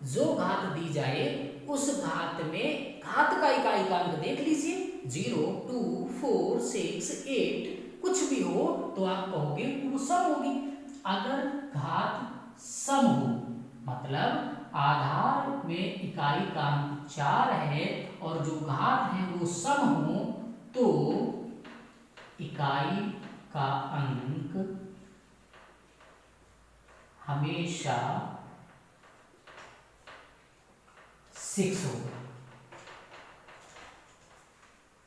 जो घात दी जाए उस घात में घात का इकाई का अंक देख लीजिए, 0, 2, 4, 6, 8 कुछ भी हो तो आप कहोगे वो सम होगी। अगर घात सम हो, मतलब आधार में इकाई का अंक 4 है और जो घात है वो सम हो, तो इकाई का अंक हमेशा 6 होगा।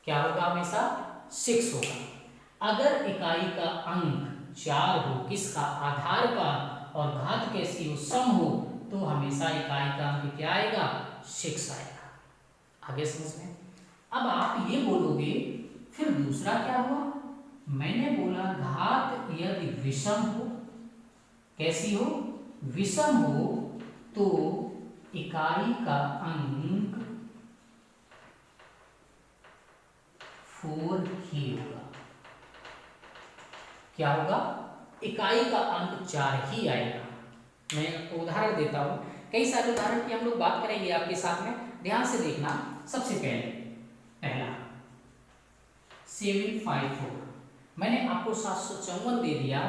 क्या होगा, हमेशा 6 होगा। अगर इकाई का अंक 4 हो, किसका, आधार का, और घात कैसी हो, सम हो, तो हमेशा इकाई का अंक क्या आएगा, 6 आएगा। आगे समझ में। अब आप ये बोलोगे फिर दूसरा क्या हुआ, मैंने बोला घात यदि विषम हो, कैसी हो, विषम हो, तो इकाई का अंक 4 ही होगा। क्या होगा, इकाई का अंक 4 ही आएगा। मैं उदाहरण देता हूं, कई सारे उदाहरण की हम लोग बात करेंगे आपके साथ में, ध्यान से देखना। सबसे पहला 754, मैंने आपको 754 दे दिया,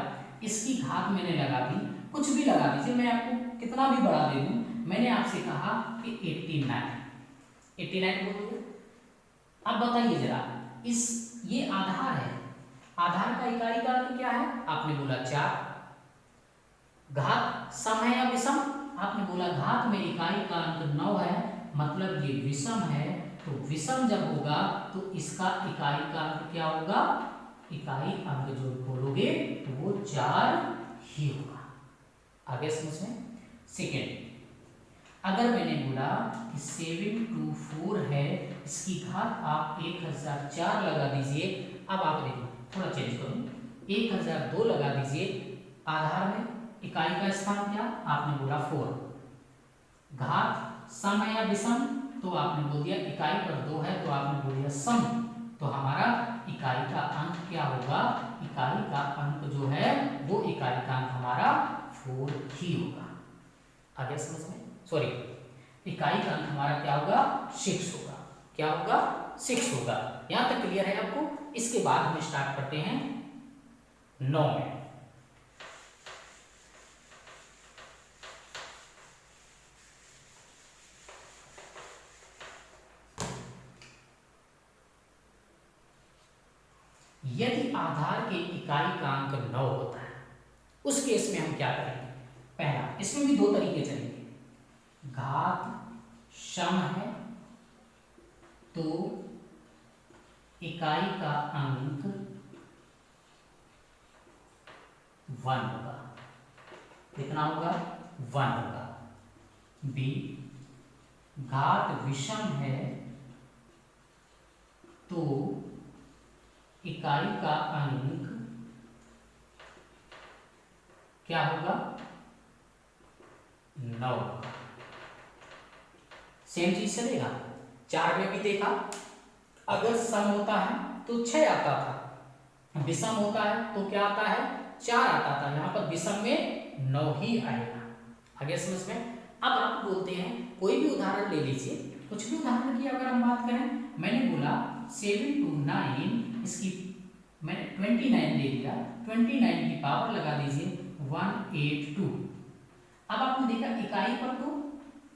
इसकी घात मैंने लगा दी, कुछ भी लगा दीजिए, मैं आपको कितना भी बढ़ा दे दूं। मैंने आपसे कहा कि 89 बोल दिया। अब बताइए जरा, ये आधार है, आधार का इकाई का अंक क्या है, आपने बोला 4। घात सम है या विषम, आपने बोला घात में इकाई का अंक 9 है, मतलब ये विषम है। तो विषम जब होगा तो इसका इकाई का अंक क्या होगा, इकाई अंक जो बोलोगे तो वो 4 ही होगा। आगे समझ में। सेकेंड, अगर मैंने बोला कि 724 है, इसकी घात आप 1004 लगा दीजिए। अब आप देखो, थोड़ा चेंज करूं, 1002 लगा दीजिए। आधार में इकाई का स्थान क्या, आपने बोला 4। घात सम है या विषम, तो आपने बोल दिया इकाई पर 2 है, तो आपने बोल दिया सम। तो हमारा इकाई का अंक क्या होगा, इकाई का अंक जो है वो इकाई का अंक हमारा 4 ही होगा। आगे समझ में, सॉरी, इकाई का अंक हमारा क्या होगा, 6 होगा। क्या होगा, 6 होगा। यहां तक क्लियर है आपको। इसके बाद हम स्टार्ट करते हैं 9 में। यदि आधार के इकाई का अंक 9 होता है, उस केस में हम क्या करेंगे, पहला, इसमें भी 2 तरीके चलेंगे। घात सम है तो इकाई का अंक 1 होगा। कितना होगा, 1 होगा। बी, घात विषम है तो इकाई का अंक क्या होगा, 9 होगा। सेम चीज चलेगा। 4 में भी देखा, अगर सम होता है तो 6 आता था, विषम होता है तो क्या आता है, 4 आता था। यहां पर विषम में 9 ही आएगा। आगे समझ में। अब आप बोलते हैं कोई भी उदाहरण ले लीजिए, कुछ भी उदाहरण की अगर हम बात करें, मैंने बोला 7 to 9, इसकी मैंने 29 दे दिया, 29 की पावर लगा दीजिए 182। अब आपने देखा इकाई पर तो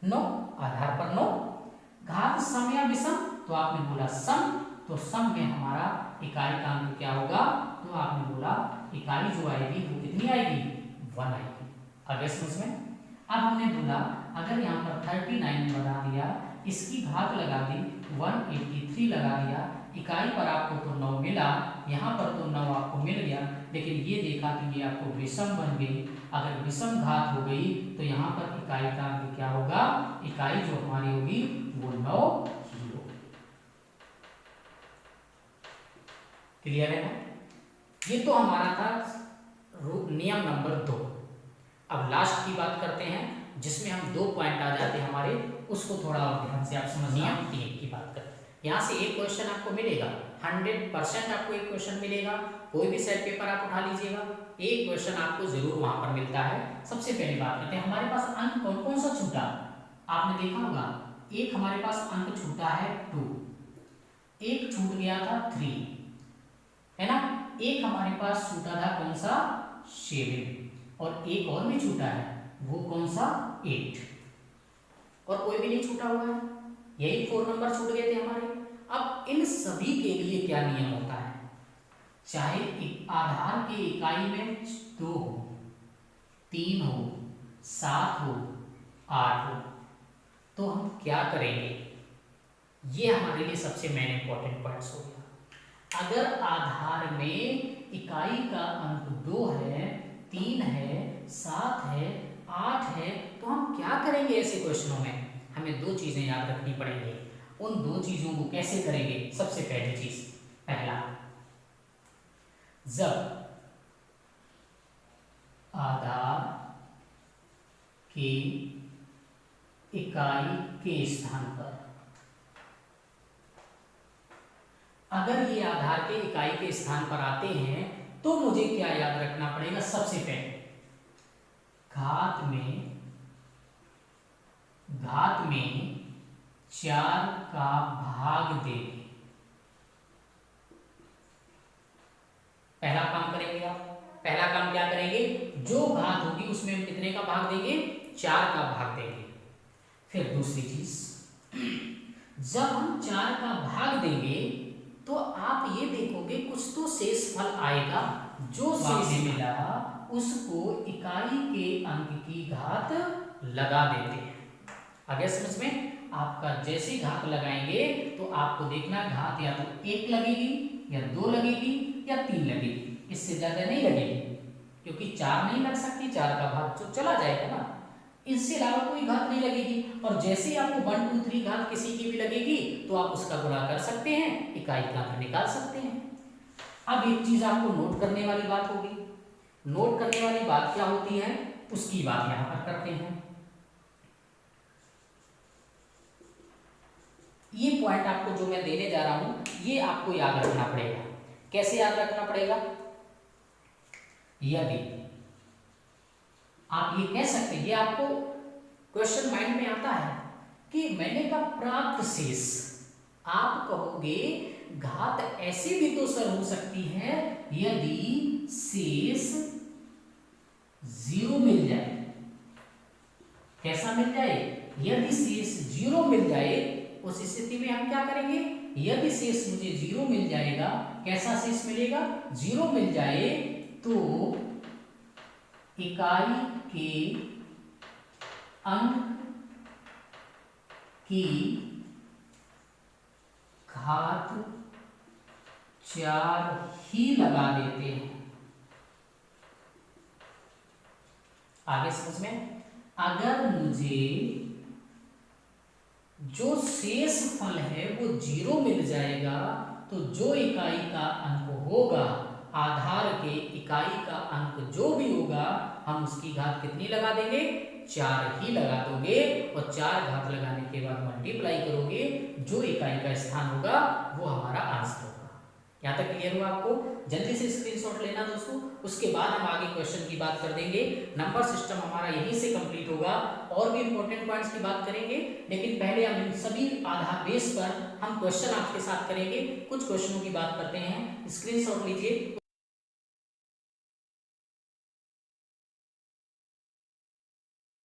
9, आधार पर 9। घात सम या विषम, तो आपने बोला सम, तो सम में हमारा इकाई का अंक क्या होगा, तो आपने बोला इकाई जो आएगी वो कितनी आएगी, 1 आएगी। आगे समझ में। अब हमने बोला अगर यहाँ पर 39 बना दिया, इसकी घात लगा दी 183 लगा दिया, इकाई पर आपको तो 9 मिला, यहाँ पर तो 9 आपको मिल गया, लेकिन ये देखा कि ये आपको विषम बन गई। अगर विषम घात हो गई तो यहाँ पर इकाई का अंक क्या होगा, इकाई जो हमारी होगी वो 9 ही होगी। क्लियर है ना। ये तो हमारा था नियम नंबर 2। अब लास्ट की बात करते हैं, जिसमें हम 2 पॉइंट आ जाते हैं हमारे, उसको थोड़ा और ध्यान से आप समझिए। नियम 3 की बात करते हैं। यहाँ से एक क्वेश्चन आपको मिलेगा, 100% आपको एक क्वेश्चन मिलेगा। कोई भी सेट पेपर आप उठा लीजिएगा, एक क्वेश्चन आपको जरूर वहां पर मिलता है। सबसे पहली बात करते हैं, हमारे पास अंक कौन कौन सा छूटा, आपने देखा होगा। एक हमारे पास अंक छूटा है 2, एक छूट गया था 3, है ना। एक हमारे पास छूटा था कौन सा, 7, और एक और भी छूटा है, वो कौन सा, 8, और कोई भी नहीं छूटा हुआ है। यही 4 नंबर छूट गए थे हमारे। अब इन सभी के लिए क्या नियम होता है, चाहे आधार की इकाई में 2 हो, 3 हो, 7 हो, 8 हो, तो हम क्या करेंगे, ये हमारे लिए सबसे मेन इंपॉर्टेंट पॉइंट्स हो गया। अगर आधार में इकाई का अंक 2 है, 3 है, 7 है, 8 है, तो हम क्या करेंगे ऐसे क्वेश्चनों में? हमें दो चीजें याद रखनी पड़ेंगी। उन दो चीजों को कैसे करेंगे? सबसे पहली चीज, पहला, जब आधार की इकाई के स्थान पर, अगर ये आधार के इकाई के स्थान पर आते हैं तो मुझे क्या याद रखना पड़ेगा? सबसे पहले घात में 4 का भाग देंगे। पहला काम करेंगे आप, पहला काम क्या करेंगे? जो घात होगी उसमें हम कितने का भाग देंगे? 4 का भाग देंगे। फिर दूसरी चीज, जब हम 4 का भाग देंगे तो आप ये देखोगे कुछ तो शेष फल आएगा। जो शेष मिला उसको इकाई के अंक की घात लगा देते हैं। आगे समझ में? आपका जैसे घात लगाएंगे तो आपको देखना घात या तो 1 लगेगी या 2 लगेगी या 3 लगेगी, इससे ज्यादा नहीं लगेगी, क्योंकि 4 नहीं लग सकती, 4 का भाग तो चला जाएगा ना। इससे अलावा कोई घात नहीं लगेगी। और जैसे ही आपको 1 2 3 घात किसी की भी लगेगी तो आप उसका गुणा कर सकते हैं, इकाई का अंक निकाल सकते हैं। अब एक चीज आपको नोट करने वाली बात होगी। नोट करने वाली बात क्या होती है उसकी बात यहां पर करते हैं। ये पॉइंट आपको जो मैं देने जा रहा हूं ये आपको याद रखना पड़ेगा। कैसे याद रखना पड़ेगा? यदि आप ये कह सकते हैं, ये आपको क्वेश्चन माइंड में आता है कि मैंने कहा प्राप्त शेष, आप कहोगे घात ऐसे भी तो सर हो सकती है यदि शेष 0 मिल जाए। कैसा मिल जाए? यदि शेष 0 मिल जाए उस स्थिति में हम क्या करेंगे? यदि शेष मुझे 0 मिल जाएगा, कैसा शेष मिलेगा? 0 मिल जाए तो इकाई के अंक की घात 4 ही लगा देते हैं। आगे समझ में? अगर मुझे जो शेष फल है वो 0 मिल जाएगा तो जो इकाई का अंक होगा, आधार के इकाई का अंक जो भी होगा, हम उसकी घात कितनी लगा देंगे? 4 ही लगा दोगे और 4 घात लगाने के बाद मल्टीप्लाई करोगे, जो इकाई का स्थान होगा वो हमारा आंसर होगा। यहाँ तक क्लियर हुआ आपको? जल्दी से स्क्रीनशॉट लेना दोस्तों, उसके बाद हम आगे क्वेश्चन की बात कर देंगे। नंबर सिस्टम हमारा यहीं से कंप्लीट होगा, और भी इंपॉर्टेंट पॉइंट्स की बात करेंगे, लेकिन पहले हम इन सभी आधार बेस पर हम क्वेश्चन आपके साथ करेंगे। कुछ क्वेश्चनों की बात करते हैं, स्क्रीनशॉट लीजिए।